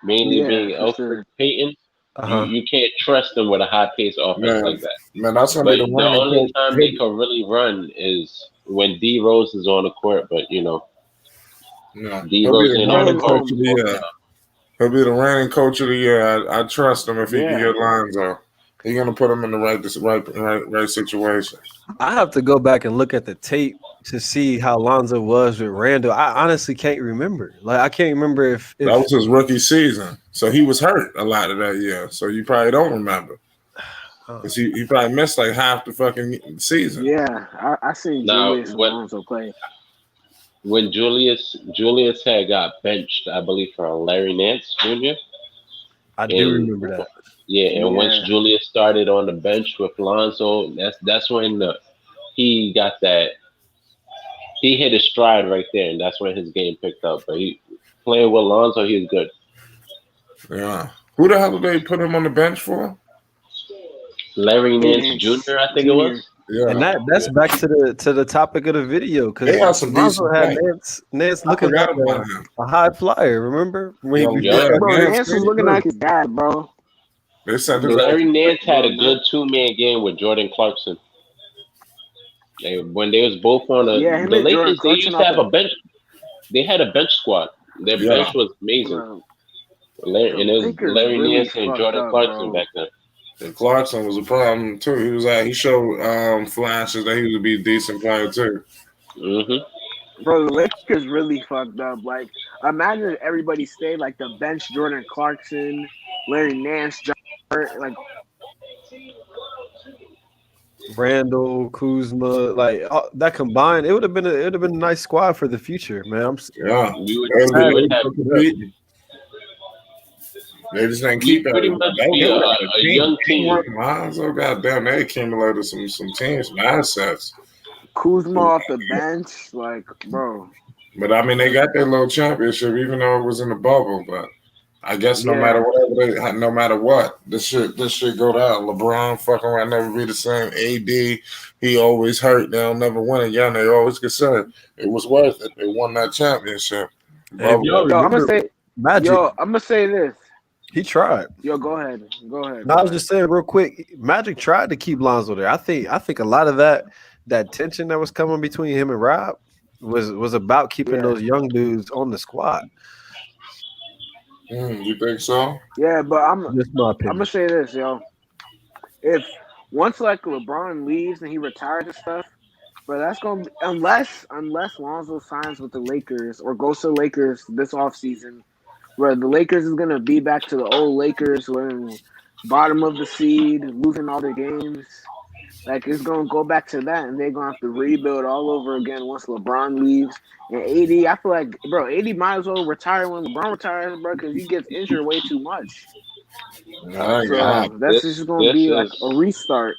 mainly Yeah, being for Elfrid sure. Payton. Uh You huh. you can't trust them with a high paced offense Man, like that. that's gonna be But the the running only coach. time they can really run is when D Rose is on the court. But D He'll be Rose the ain't on the running And court coach of the all the year. He'll be the reigning coach of the year. I trust him if he can yeah, get Lonzo. He's gonna put him in the right situation. I have to go back and look at the tape to see how Lonzo was with Randall. I honestly can't remember. Like I can't remember That if was his rookie season, so he was hurt a lot of that year. So you probably don't remember uh, because he probably missed like half the fucking season. yeah. I seen Now, Julius and Lonzo play. when Julius had got benched, I believe for Larry Nance Jr. I do and remember that. yeah, and once Yeah, Julius started on the bench with Lonzo, that's when he got that he hit his stride right there, and that's when his game picked up. But he playing with Lonzo, he was good. Yeah. Who the hell did they put him on the bench for? Larry Nance Nance Jr. I think it Junior. was. And Yeah. that's back to the topic of the video They because had some Lonzo decent had play. Nance I looking like forgot about him. a high flyer. Remember when Yo, before Yup. yeah, Bro, Nance Nance was came looking through. like his dad, bro. They sent his ass. Larry Nance had Bro, a good 2-man game with Jordan Clarkson. When they was both on yeah, him the and Jordan Lakers, they Clarkson used to off have the a bench. They had a bench squad. Their Yeah. bench was amazing. bro. The And it was Lakers Larry really Nance and fucked Jordan up, Clarkson bro. back then. And Clarkson was a problem too. He showed flashes that he would be a decent player too. Bro, the Lakers really fucked up. Like, imagine if everybody stayed like the bench Jordan Clarkson, Larry Nance, like Randall, Kuzma, like that combined, it would have been a nice squad for the future, man. Yeah. We would They we Sad would they have fucked it up. competing. They just didn't we keep pretty everybody. much They be were a a team. young team. Lonzo, goddamn, they accumulated some teams, some assets. Kuzma off the bench. Like, bro. But I mean, they got their little championship, even though it was in the bubble. But I guess no matter Yeah. no matter what, this shit go down. LeBron fucking around never be the same. AD, he always hurt. They'll never win again. They always get said it was worth it. They won that championship. And if y'all Yo, I'm gonna remember say Magic, I'm gonna say this. he tried. Yo, go ahead. Go ahead. No, I was just saying real quick, Magic tried to keep Lonzo there. I think a lot of that tension that was coming between him and Rob was about keeping Yeah. those young dudes on the squad. You think so? Yeah, but Just my I'm opinion. gonna say this, yo. If once like LeBron leaves and he retires and stuff, but that's gonna be, unless Lonzo signs with the Lakers or goes to the Lakers this offseason, where the Lakers is gonna be back to the old Lakers, where bottom of the seed, losing all their games. Like it's gonna go back to that, and they're gonna have to rebuild all over again once LeBron leaves. And AD, I feel like, bro, AD might as well retire when LeBron retires, bro, because he gets injured way too much. I ain't gonna So that's This just gonna this be like a is restart.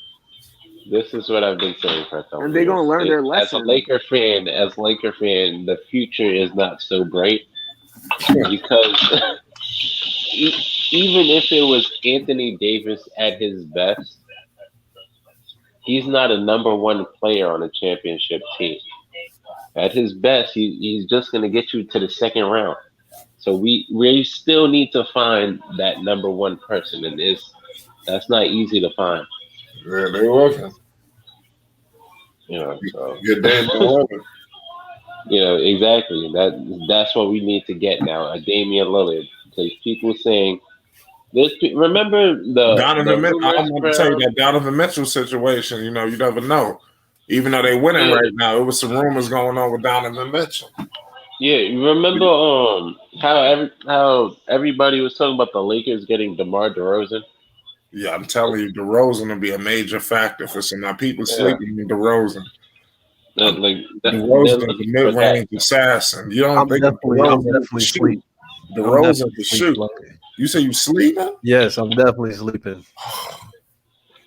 This is what I've been saying for a couple And they're years. gonna learn their As a lesson. Laker fan, the future is not so bright because even if it was Anthony Davis at his best, he's not a number one player on a championship team. At his best, he's just going to get you to the second round. So we still need to find that number one person, and that's not easy to find. Yeah, they working. So Get Damian Lillard. Exactly. That's what we need to get now, a Damian Lillard, because people saying this. Remember the I'm rumors going to tell you around. that Donovan Mitchell situation. You never know. Even though they winning right now, it was some rumors going on with Donovan Mitchell. Yeah, you remember how everybody was talking about the Lakers getting DeMar DeRozan? Yeah, I'm telling you, DeRozan will be a major factor for some. Now people sleeping with DeRozan. DeRozan is a mid-range assassin. You don't I'm think definitely sleeping. DeRozan can shoot. You say you sleeping? Yes, I'm definitely sleeping.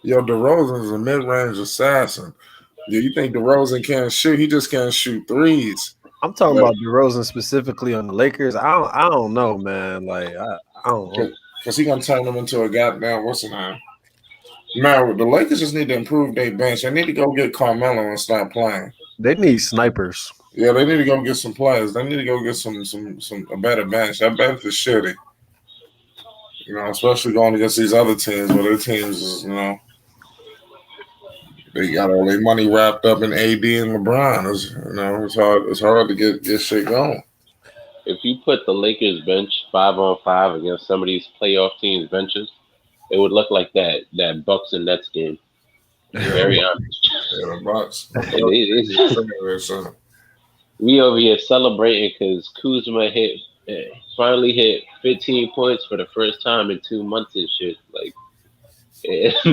Yo, DeRozan is a mid-range assassin. Yeah, you think DeRozan can't shoot? He just can't shoot threes. I'm talking about DeRozan specifically on the Lakers. I don't know, man. Like I don't know. Because he gonna turn them into a goddamn what's the name? Man, the Lakers just need to improve their bench. They need to go get Carmelo and stop playing. They need snipers. Yeah, they need to go get some players. They need to go get some a better bench. That bench is shitty. Especially going against these other teams where their teams is, they got all their money wrapped up in AD and LeBron. It's hard to get shit going. If you put the Lakers bench 5-on-5 against some of these playoff teams' benches, it would look like that Bucks and Nets game. Very honest. Yeah, the Bucks. We over here celebrating because Kuzma finally hit 15 points for the first time in 2 months and shit. Like,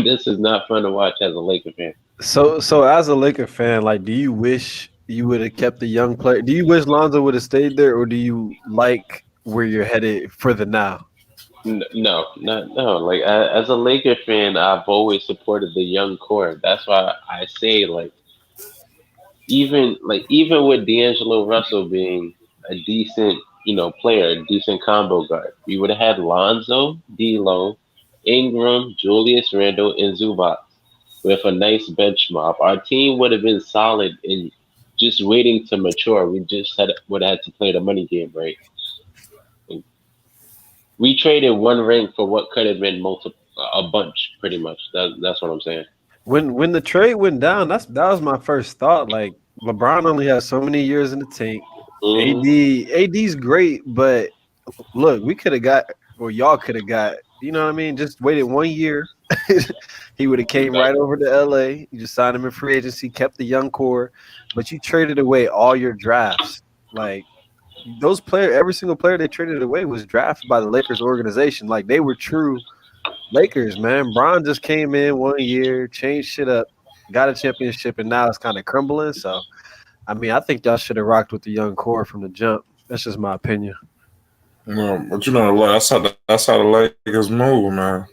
this is not fun to watch as a Laker fan. So as a Laker fan, like, do you wish you would have kept the young player? Do you wish Lonzo would have stayed there, or do you like where you're headed for the now? No. Like, as a Laker fan, I've always supported the young core. That's why I say, like, even with D'Angelo Russell being a decent, player, a decent combo guard, we would have had Lonzo, D'Lo, Ingram, Julius Randle, and Zubac with a nice bench mob. Our team would have been solid in just waiting to mature. We just would have had to play the money game, right? We traded one ring for what could have been a bunch, pretty much. That's what I'm saying. When the trade went down, that was my first thought. Like, LeBron only has so many years in the tank. Mm-hmm. AD's great, but look, we could have got, or y'all could have got, you know what I mean? Just waited 1 year. He would have came right over to LA. You just signed him in free agency, kept the young core, but you traded away all your drafts. Like, those players, every single player they traded away was drafted by the Lakers organization. Like, they were true Lakers, man. Bron just came in 1 year, changed shit up, got a championship, and now it's kind of crumbling. So, I mean, I think y'all should have rocked with the young core from the jump. That's just my opinion. But that's how the Lakers move, man.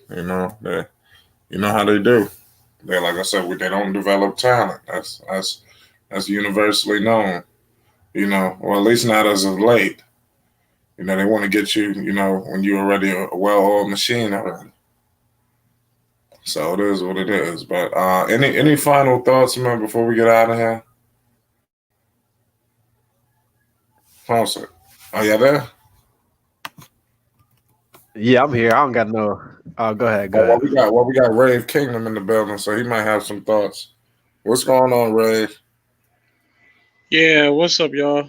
You know how they do. They, like I said, they don't develop talent. That's universally known. Well, at least not as of late. They want to get you, when you're already a well-oiled machine already. So it is what it is. But any final thoughts, man, before we get out of here? Pause it. Are you there? Yeah, I'm here. I don't got no. Go ahead. We got Rave Kingdom in the building, so he might have some thoughts. What's going on, Rave? Yeah, what's up, y'all?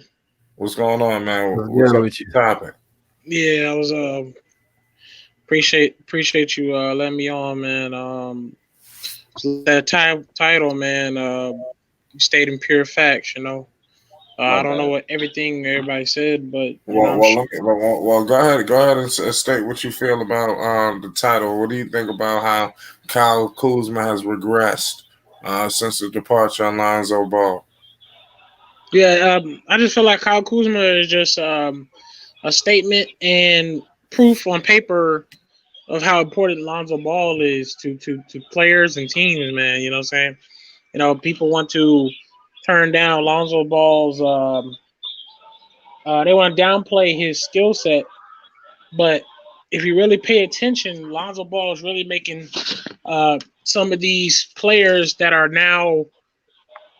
What's going on, man? What's up with your topic? Yeah, I was appreciate you letting me on, man. That title, man. You stating pure facts, I don't know what everything everybody said, but well, go ahead and state what you feel about the title. What do you think about how Kyle Kuzma has regressed since the departure of Lonzo Ball? Yeah, I just feel like Kyle Kuzma is just a statement and proof on paper of how important Lonzo Ball is to players and teams, man. You know what I'm saying? People want to turn down Lonzo Ball's. They want to downplay his skill set, but if you really pay attention, Lonzo Ball is really making some of these players that are now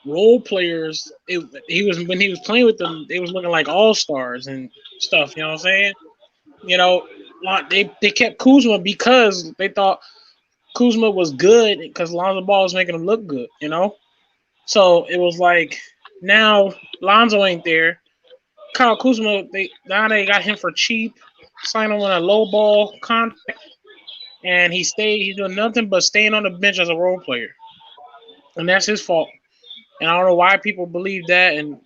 role players. He was when he was playing with them, they was looking like all stars and stuff. You know what I'm saying? They kept Kuzma because they thought Kuzma was good because Lonzo Ball was making him look good. So it was like now Lonzo ain't there. Kyle Kuzma, they got him for cheap, signed him on a low ball contract, and he's doing nothing but staying on the bench as a role player, and that's his fault. And I don't know why people believe that, and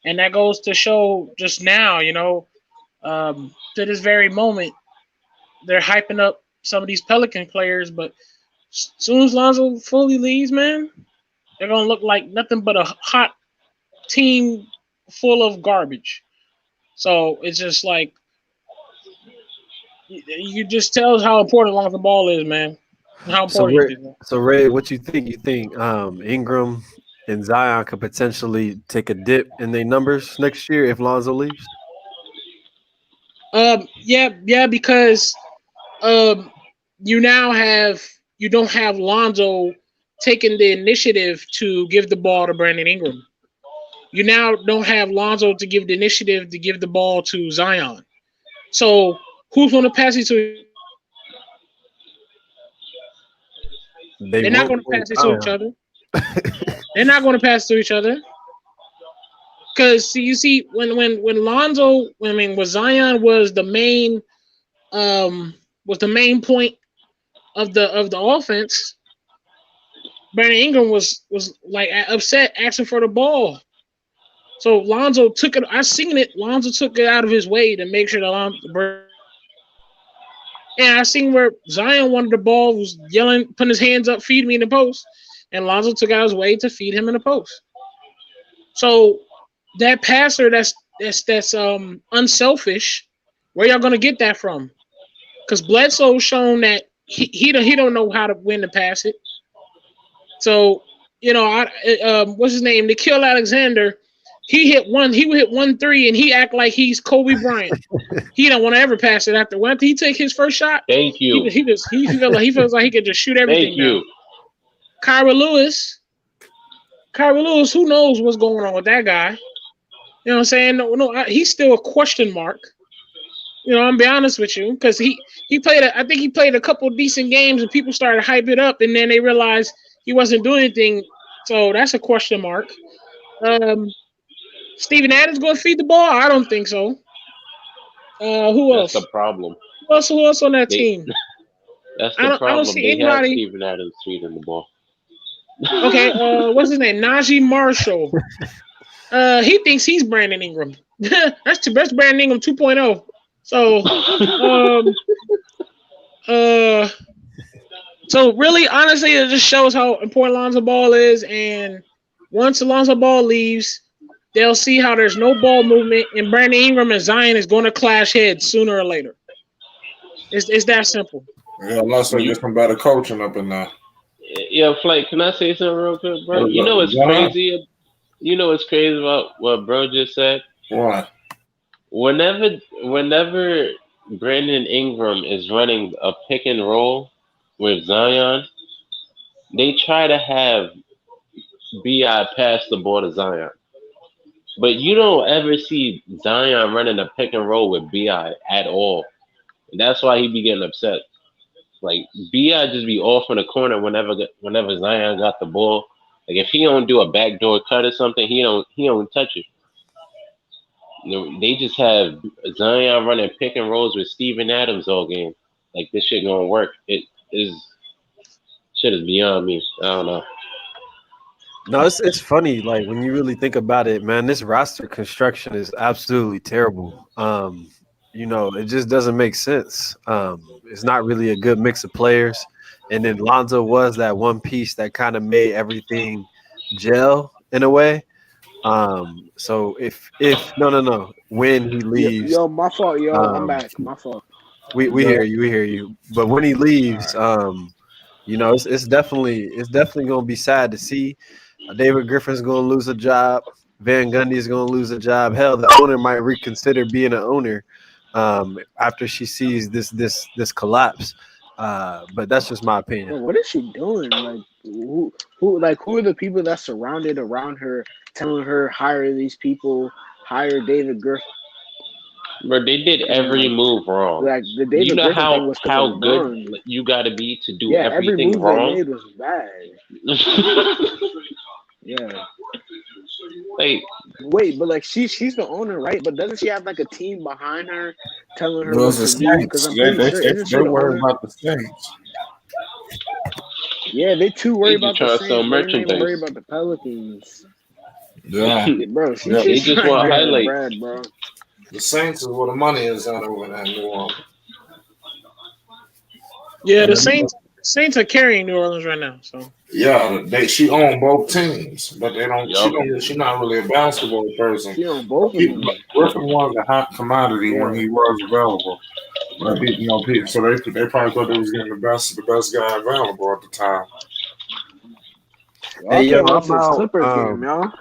that goes to show just now, to this very moment, they're hyping up some of these Pelican players, but as soon as Lonzo fully leaves, man, they're gonna look like nothing but a hot team full of garbage. So it's just like you just tell us how important Lonzo Ball is, man. How important it is. So Ray, what you think? You think Ingram and Zion could potentially take a dip in their numbers next year if Lonzo leaves? Yeah, because you don't have Lonzo taking the initiative to give the ball to Brandon Ingram. You now don't have Lonzo to give the initiative to give the ball to Zion. So who's going to pass it to? They're not going to pass it to each other. They're not going to pass to each other. Because you see, when Zion was the main point of the offense, Brandon Ingram was like upset, asking for the ball. So Lonzo took it. I seen it. Lonzo took it out of his way to make sure that Lonzo. And I seen where Zion wanted the ball, was yelling, putting his hands up, feed me in the post, and Lonzo took out his way to feed him in the post. So that passer that's unselfish, where y'all gonna get that from? Because Bledsoe's shown that he don't know how to win to pass it. So what's his name? Nikhil Alexander. He would hit 1-3 and he act like he's Kobe Bryant. He don't want to ever pass it after he take his first shot. Thank you. He feels like he could just shoot everything. Thank you. Now. Kyra Lewis, who knows what's going on with that guy? You know what I'm saying? No, he's still a question mark. I'm gonna be honest with you, because he played. I think he played a couple decent games and people started to hype it up, and then they realized he wasn't doing anything. So that's a question mark. Steven Adams going to feed the ball? I don't think so. Who else? That's the problem. Who else on that team? That's the problem. I don't see they anybody. Have Steven Adams feeding the ball. Okay, what's his name? Najee Marshall. He thinks he's Brandon Ingram. That's Brandon Ingram 2.0. So, so really, honestly, it just shows how important Lonzo Ball is. And once Lonzo Ball leaves, they'll see how there's no ball movement, and Brandon Ingram and Zion is going to clash heads sooner or later. It's that simple. Yeah, unless they get some better coaching up in there. Yeah, Flake, can I say something real quick, bro? You know what's crazy? You know what's crazy about what bro just said? What? Whenever Brandon Ingram is running a pick and roll with Zion, they try to have B.I. pass the ball to Zion. But you don't ever see Zion running a pick and roll with B.I. at all. And that's why he be getting upset. Like, B.I. just be off in the corner whenever Zion got the ball. Like, if he don't do a backdoor cut or something, he don't touch it. They just have Zion running pick and rolls with Steven Adams all game. Like, this shit gonna work. Shit is beyond me. I don't know. No, it's funny. Like, when you really think about it, man, this roster construction is absolutely terrible. It just doesn't make sense. It's not really a good mix of players. And then Lonzo was that one piece that kind of made everything gel in a way. So when he leaves, yo, my fault, yo, I'm back. My fault. We hear you. But when he leaves, it's definitely gonna be sad to see. David Griffin's going to lose a job. Van Gundy's going to lose a job. Hell, the owner might reconsider being an owner after she sees this collapse. But that's just my opinion. Bro, what is she doing? Like, who are the people that surrounded around her, telling her hire these people, hire David Griffin? But they did every move wrong. Like the David You know Griffin thing was how good you got to be to do every everything move wrong. they made was bad. Yeah. Like, wait, but like she's the owner, right? But doesn't she have like a team behind her telling her Those what are to do? Because I'm Saints. pretty sure isn't she They're the worried owner? about the Saints. Yeah, they too worried about trying the to sell Saints. They ain't even merchandise. worried about the Pelicans. Yeah. Bro, she's Yeah. They just just trying want to get her highlights. bread, bro. The Saints is where the money is at over there in New Orleans. Yeah, the Saints are carrying New Orleans right now. So Yeah, she owned both teams, but they don't. Yup. She's not really a basketball person. She on both of them. Griffin was a hot commodity when he was available. But so they probably thought they was getting the best guy available at the time. Hey, yo, watch I'm this out. Clippers game, y'all.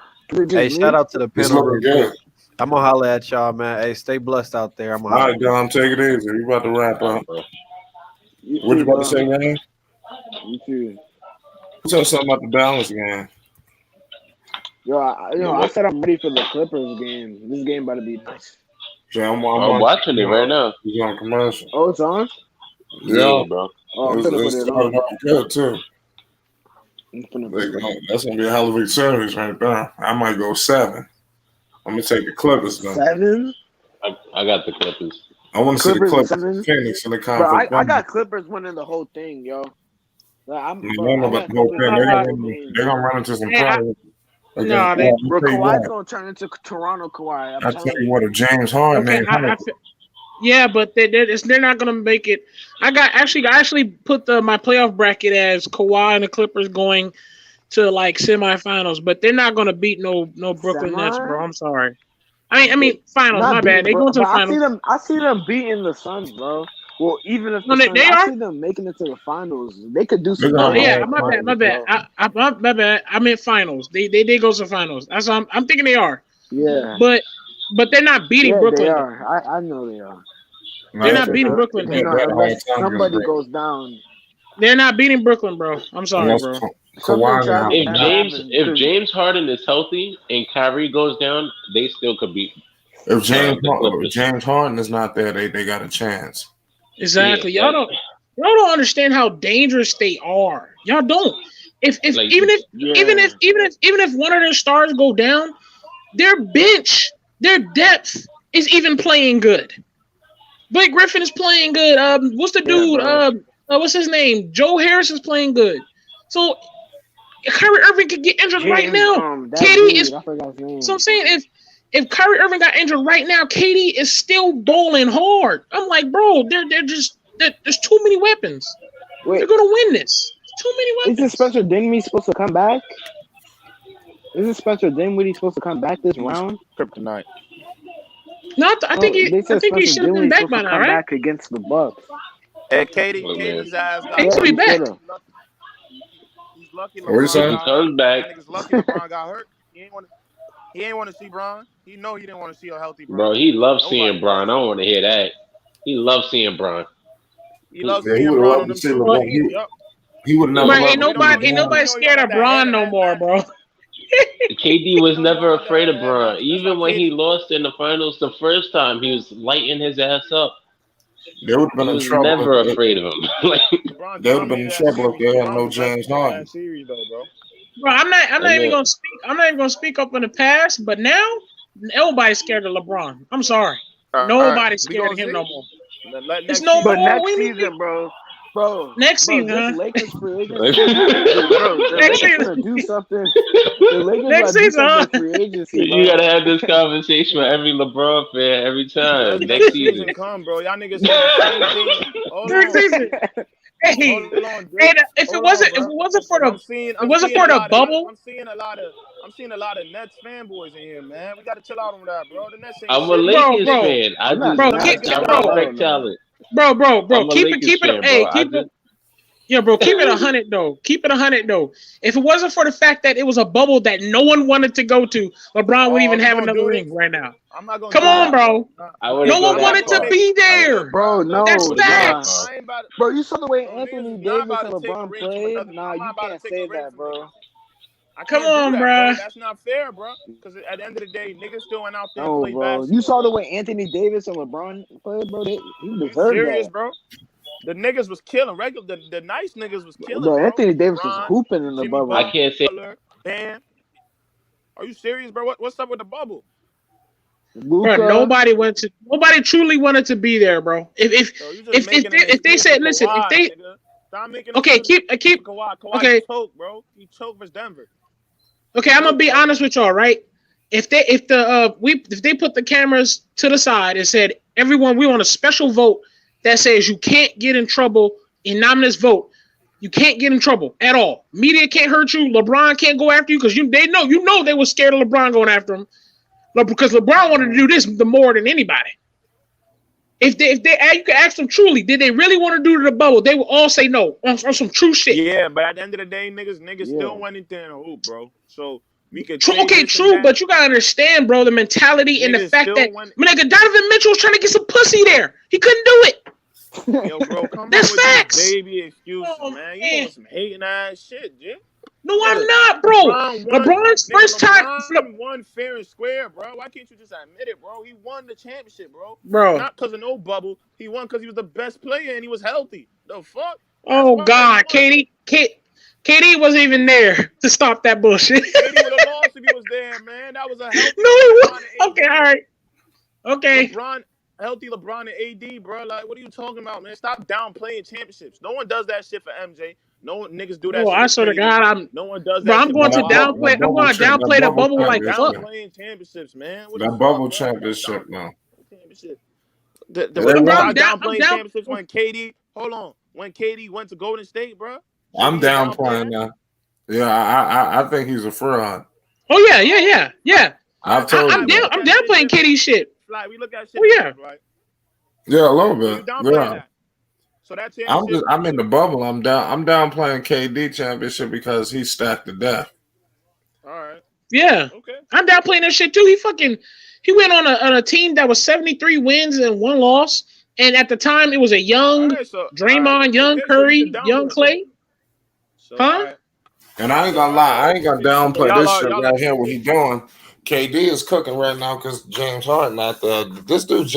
Hey, shout out to the It's panel. looking good. I'm gonna holler at y'all, man. Hey, stay blessed out there. I'm All gonna right, Dom, take it easy. We about to wrap up. What you about to say, man? You too. Tell us something about the Dallas game. I said I'm ready for the Clippers game. This game about to be nice. Yeah, I'm watching it right now. He's on commercial. Oh, it's on? Yeah, bro. Oh, I'm gonna put it started on. off good too. I'm gonna put it on. That's gonna be a hell of a series right there. I might go 7. I'm gonna take the Clippers though. 7? I got the Clippers. I want to see the Clippers Clippers, at 7? Phoenix in the Bro, conference. I got Clippers winning the whole thing, yo. Like, I don't know about the whole thing. They're gonna run into some problems. Bro, Kawhi's gonna turn into Toronto Kawhi. I tell you what, if James Harden, yeah, but they're not gonna make it. I actually put my playoff bracket as Kawhi and the Clippers going to like semifinals, but they're not gonna beat no Brooklyn Nets, bro. I'm sorry. I mean finals. My bad. They going to the finals. I see them beating the Suns, bro. Well, even if I see them making it to the finals, they could do something. Oh yeah, my bad. My bad. I meant finals. They did go to finals. That's what I'm thinking they are. Yeah, but they're not beating Brooklyn. They are. I know they are. They're not beating Brooklyn. Unless somebody goes down. They're not beating Brooklyn, bro. I'm sorry, bro. If James Harden is healthy and Kyrie goes down, they still could beat. If James Harden is not there, they got a chance. Exactly. Y'all don't understand how dangerous they are. Y'all don't. Even if one of their stars go down, their bench, their depth is even playing good. Blake Griffin is playing good. What's the dude? What's his name? Joe Harris is playing good. So Kyrie Irving could get injured right now. KD is. So I'm saying if Kyrie Irving got injured right now, KD is still bowling hard. I'm like, bro, there's too many weapons. They're gonna win this. Too many weapons. Isn't Spencer Dinwiddie supposed to come back? Isn't Spencer Dinwiddie supposed to come back this round? Kryptonite. No, I think he should have been back by now, right? Back against the Bucks. And KD's eyes got he should be back. He's lucky. LeBron comes back. He's lucky LeBron got hurt. He ain't want to see Bron. He know he didn't want to see a healthy Bron. Bro, he loves seeing Bron. I don't want to hear that. He loves seeing Bron. He loves seeing Bron on them. He would never. Ain't nobody scared of Bron no more, bro. KD was never afraid of Bron. Even when he lost in the finals the first time, he was lighting his ass up. They would have been in trouble. Never afraid of him. They would have been in trouble if they had no James Harden. Bro, I'm not even gonna speak. I'm not even gonna speak up in the past, but now nobody's scared of LeBron. I'm sorry, nobody's scared of him no more. It's no more. Next season, bro. Next season, this Lakers free agency, the Lakers gonna do something. The Lakers next season, free agency. You gotta have this conversation with every LeBron fan every time. Next season, come, bro. Y'all niggas say the same thing. Next season. Hey, if it wasn't for the bubble, I'm seeing a lot of Nets fanboys in here, man. We gotta chill out on that, bro. The Nets I'm a Lakers fan. I respect talent. Bro, keep it. Yeah, bro, keep it 100 though. Keep it 100 though. If it wasn't for the fact that it was a bubble that no one wanted to go to, LeBron would even we have gonna another do ring this? right now. I'm not gonna Come do on, that, bro. I No wouldn't go one that wanted to far. be there. Bro, no, That's nah. facts. I ain't about to, Bro, you saw the way bro, Anthony niggas is not Davis about and to take a LeBron ring from played. another. Nah, I'm you not about can't to take a say ring that, from bro. niggas. I Come can't do on, that, bro. bro. That's not fair, bro. Because at the end of the day, niggas still went out there and No, played bro. basketball. You saw the bro. way Anthony Davis and LeBron played, bro. He You deserved serious, that. bro? The niggas was killing. The nice niggas was killing, Bro, bro. Anthony Davis was LeBron, hooping in the Jimmy bubble. I can't say. Butler, Bam. Are you serious, bro? What's up with the bubble? Bro, Luka. nobody truly wanted to be there, bro. Bro, you just making an If they excuse for said, listen, if Kawhi, they nigga. Stop making okay, excuses keep for Kawhi. Kawhi okay, choked, bro. He choked versus Denver. okay. I'm gonna be bro. honest with y'all, right? If they put the cameras to the side and said, everyone, we want a special vote that says you can't get in trouble, anonymous vote. You can't get in trouble at all. Media can't hurt you. LeBron can't go after you because they know they were scared of LeBron going after him. Because LeBron wanted to do this the more than anybody. If you could ask them truly, did they really want to do the bubble? They would all say no on some true shit. Yeah, but at the end of the day, niggas still went in there and hoop, bro. So we could True, but you gotta understand, bro, the mentality and the fact that nigga Donovan Mitchell was trying to get some pussy there. He couldn't do it. Yo, bro, come That's on with facts. these baby excuses, Oh, man. man. You want some hating ass shit, G? No, I'm not, bro. LeBron's first time. LeBron won fair and square, bro. Why can't you just admit it, bro? He won the championship, bro. Not because of no bubble. He won because he was the best player and he was healthy. The fuck? Oh God, KD wasn't even there to stop that bullshit. KD would have lost if he was there, man. That was a healthy. No, he was. Okay, all right. Okay. Healthy LeBron and AD, bro. Like, what are you talking about, man? Stop downplaying championships. No one does that shit for MJ. No one niggas do that. Oh, shit I swear to God, no one does that. Bro, I'm shit going to for downplay. I'm going to downplay the bubble like fuck. Downplaying championships, man. That bubble championship now. Championship. I'm downplaying championships when KD. Hold on, when KD went to Golden State, bro. I'm downplaying that. Yeah, I think he's a fraud. Oh yeah. I'm downplaying KD shit. Like, we look at shit. Oh yeah. Right? Yeah, a little bit. Yeah. That. So that I'm in the bubble. I'm downplaying KD championship because he stacked to death. All right. Yeah. Okay. I'm downplaying that shit too. He went on a team that was 73 wins and 1 loss, and at the time it was a young Draymond, young Curry, young Clay. Huh? And I ain't gonna lie, I ain't gonna downplay this shit right here. What he doing? KD is cooking right now because James Harden not there. This dude,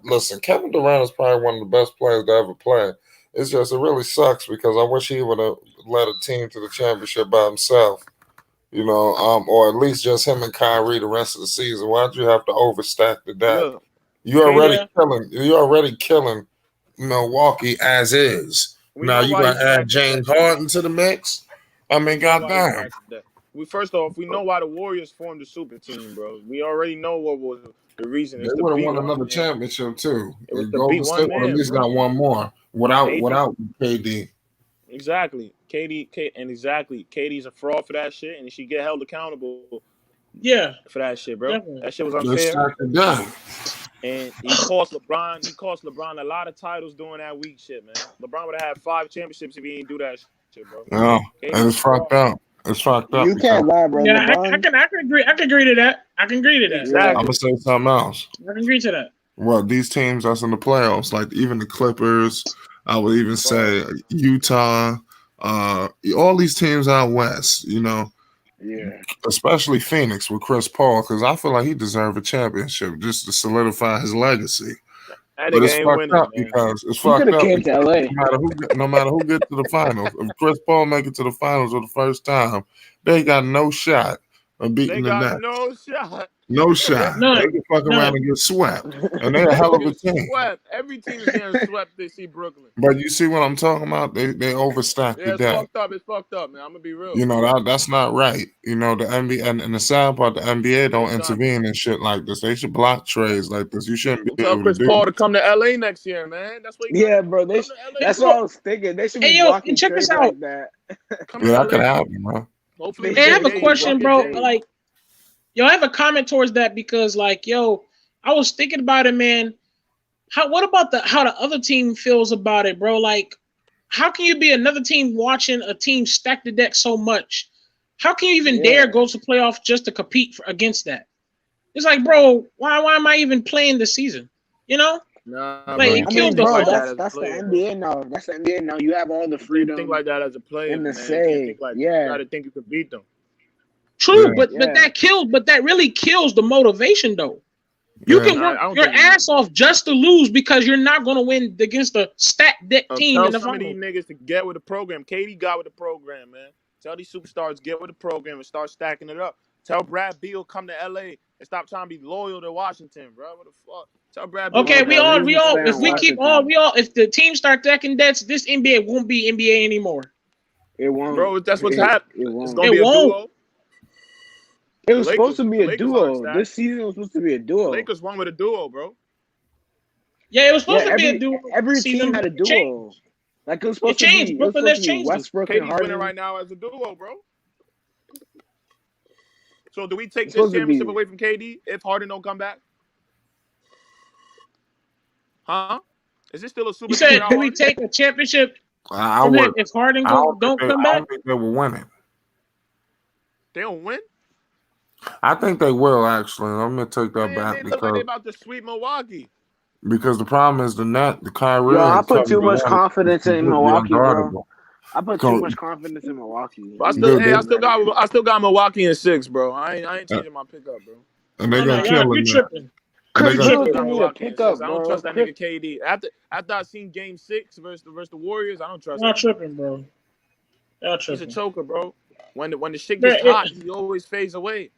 listen, Kevin Durant is probably one of the best players to ever play. It's just, it really sucks because I wish he would have led a team to the championship by himself, or at least just him and Kyrie the rest of the season. Why'd you have to overstack the deck? You're already killing Milwaukee as is. Now you gotta add James Harden to the mix. I mean, goddamn. First off, we know why the Warriors formed the super team, bro. We already know what was the reason. They would have won another championship too. Golden State would at least got one more without KD. Exactly, KD's a fraud for that shit, and he should get held accountable. Yeah, for that shit, bro. Definitely. That shit was unfair. And he cost LeBron a lot of titles doing that weak shit, man. LeBron would have had 5 championships if he didn't do that shit, bro. Yeah, and it's fucked up. It's fucked up. You can't lie, bro. Yeah, I can agree. I can agree to that. Exactly. I'm gonna say something else. I can agree to that. Well, these teams that's in the playoffs, like even the Clippers, I would even say Utah, all these teams out west, especially Phoenix with Chris Paul, because I feel like he deserved a championship just to solidify his legacy. But it's fucked up because it's fucked up. Came to LA. No matter who gets to the finals, if Chris Paul make it to the finals for the first time, they got no shot of beating the Nets. No shot. No shot. None. They can fuck around and get swept. And they're a hell of a team. Every team is getting swept. They see Brooklyn. But you see what I'm talking about? They overstacked the deck. It's fucked up, man. I'm gonna be real. That's not right. The NBA and the sad part, the NBA don't intervene in shit like this. They should block trades like this. You shouldn't be able Chris to do. Paul to come to LA next year, man. That's what. Bro. That's what I was thinking. They should be blocking check trades this out. like that. That could happen, man. Hopefully, I have a question, bro. Like, I have a comment towards that because, I was thinking about it, man. What about how the other team feels about it, bro? Like, how can you be another team watching a team stack the deck so much? How can you even dare go to playoffs just to compete against that? It's like, bro, why am I even playing this season? You know? Nah, like, it kills the bro, fun. that's the NBA now. That's the NBA now. You have all the freedom. You think like that as a player, and man. the say, You gotta think you can beat them. True, but that really kills the motivation though. You can work your ass off just to lose because you're not going to win against a stacked deck team in the Tell some finals. of these niggas to get with the program. KD got with the program, man. Tell these superstars get with the program and start stacking it up. Tell Brad Beal come to LA and stop trying to be loyal to Washington, bro. What the fuck? Tell Brad Beal. Okay, if the team start stacking debts, this NBA won't be NBA anymore. It won't, bro. That's what's happening. It's gonna be a duo. It was supposed to be a duo. This season was supposed to be a duo. Lakers won with a duo, bro. Yeah, it was supposed to be a duo. Every team had a duo. Like it was supposed to be. Brooklyn has changed. Westbrook and KD's Harden winning right now as a duo, bro. So do we take this championship away from KD if Harden don't come back? Huh? Is this still a super? You said, do we take a championship if Harden don't come back? I don't think they will win it. They don't win? I think they will, actually. I'm going to take that back. They look like they about to sweep Milwaukee. Because the problem is the Kyrie. Yo, I put too much confidence in Milwaukee, bro. I put too much confidence in Milwaukee. But I still got Milwaukee in 6, bro. I ain't changing my pickup, bro. And they're going to kill him. Tripping. I don't trust that nigga KD. After I seen Game 6 versus the Warriors, I don't trust him. Not tripping, bro. He's a choker, bro. When the shit gets hot, he always fades away.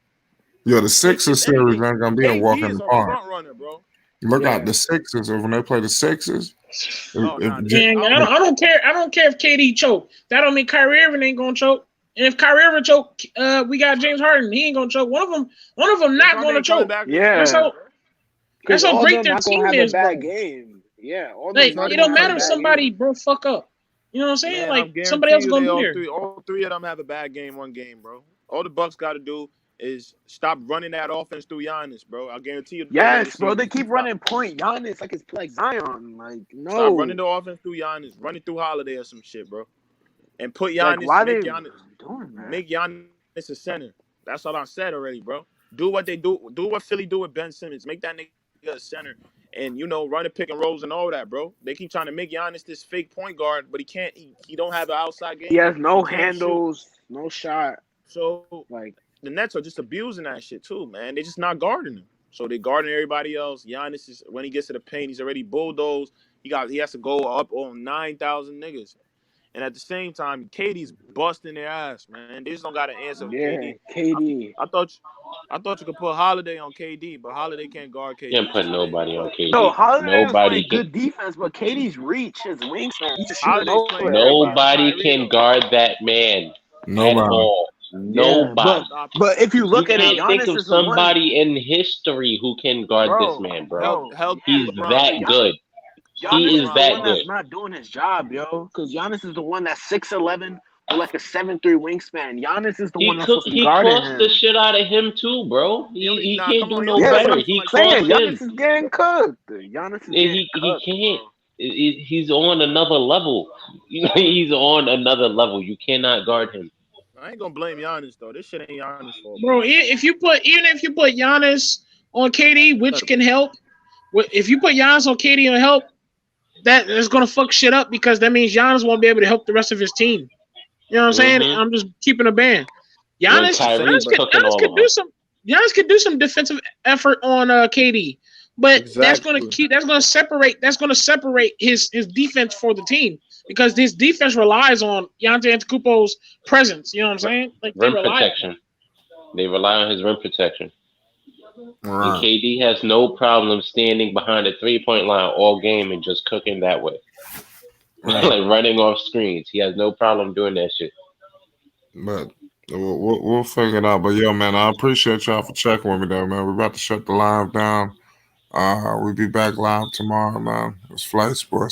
Yo, the Sixers series ain't gonna be a walk in the park. Front runner, bro. Look at the Sixers when they play the Sixers. I don't care. I don't care if KD choke. That don't mean Kyrie Irving ain't gonna choke. And if Kyrie Irving choke, we got James Harden. He ain't gonna choke. One of them not gonna choke. Yeah. That's how great their team is, bro. Game. Yeah. Like, it don't matter if somebody fuck up. You know what I'm saying? Like somebody else gonna be there. All three of them have a bad game, one game, bro. All the Bucks got to do is stop running that offense through Giannis, bro. I guarantee you. Yes, bro. They keep running point Giannis like it's like Zion. Like, no. Stop running the offense through Giannis. Run it through Holiday or some shit, bro. And put Giannis. Like, make Giannis a center. That's all I said already, bro. Do what they do. Do what Philly do with Ben Simmons. Make that nigga a center. And, run the pick and rolls and all that, bro. They keep trying to make Giannis this fake point guard, but he can't. He don't have an outside game. He has no handles, no shot. So, the Nets are just abusing that shit too, man. They're just not guarding him. So they guarding everybody else. Giannis is, when he gets to the paint, he's already bulldozed. He has to go up on 9,000 niggas. And at the same time, KD's busting their ass, man. They just don't got an answer for KD. I thought you could put Holiday on KD, but Holiday can't guard KD. Can't put nobody on KD. No, Holiday is playing good defense, but KD's reach, his wingspan, he's just shooting over. Nobody can guard that man. Nobody. At all. Nobody. But if you look at it, Giannis think of somebody in history who can guard this man, bro. He's that good. He is that good. That's not doing his job, yo. Because Giannis is the one that's 6'11" with like a 7'3" wingspan. Giannis is the one that's supposed to guard him. He costs the shit out of him too, bro. He can't do no better. He costs him. Giannis is getting cooked. Giannis is getting cooked. He can't. He's on another level. He's on another level. You cannot guard him. I ain't gonna blame Giannis though. This shit ain't Giannis' fault, bro. Even if you put Giannis on KD, which can help, if you put Giannis on KD and help, that is gonna fuck shit up because that means Giannis won't be able to help the rest of his team. You know what I'm saying? I'm just keeping a band. Giannis could do some defensive effort on KD, but that's gonna separate his defense for the team. Because this defense relies on Giannis Antetokounmpo's presence. You know what I'm saying? Like rim protection. They rely on his rim protection. Right. And KD has no problem standing behind the 3-point line all game and just cooking that way. Right. Like running off screens. He has no problem doing that shit. But we'll figure it out. But, yo, man, I appreciate y'all for checking with me, though, man. We're about to shut the live down. We'll be back live tomorrow, man. It's Flight Sports.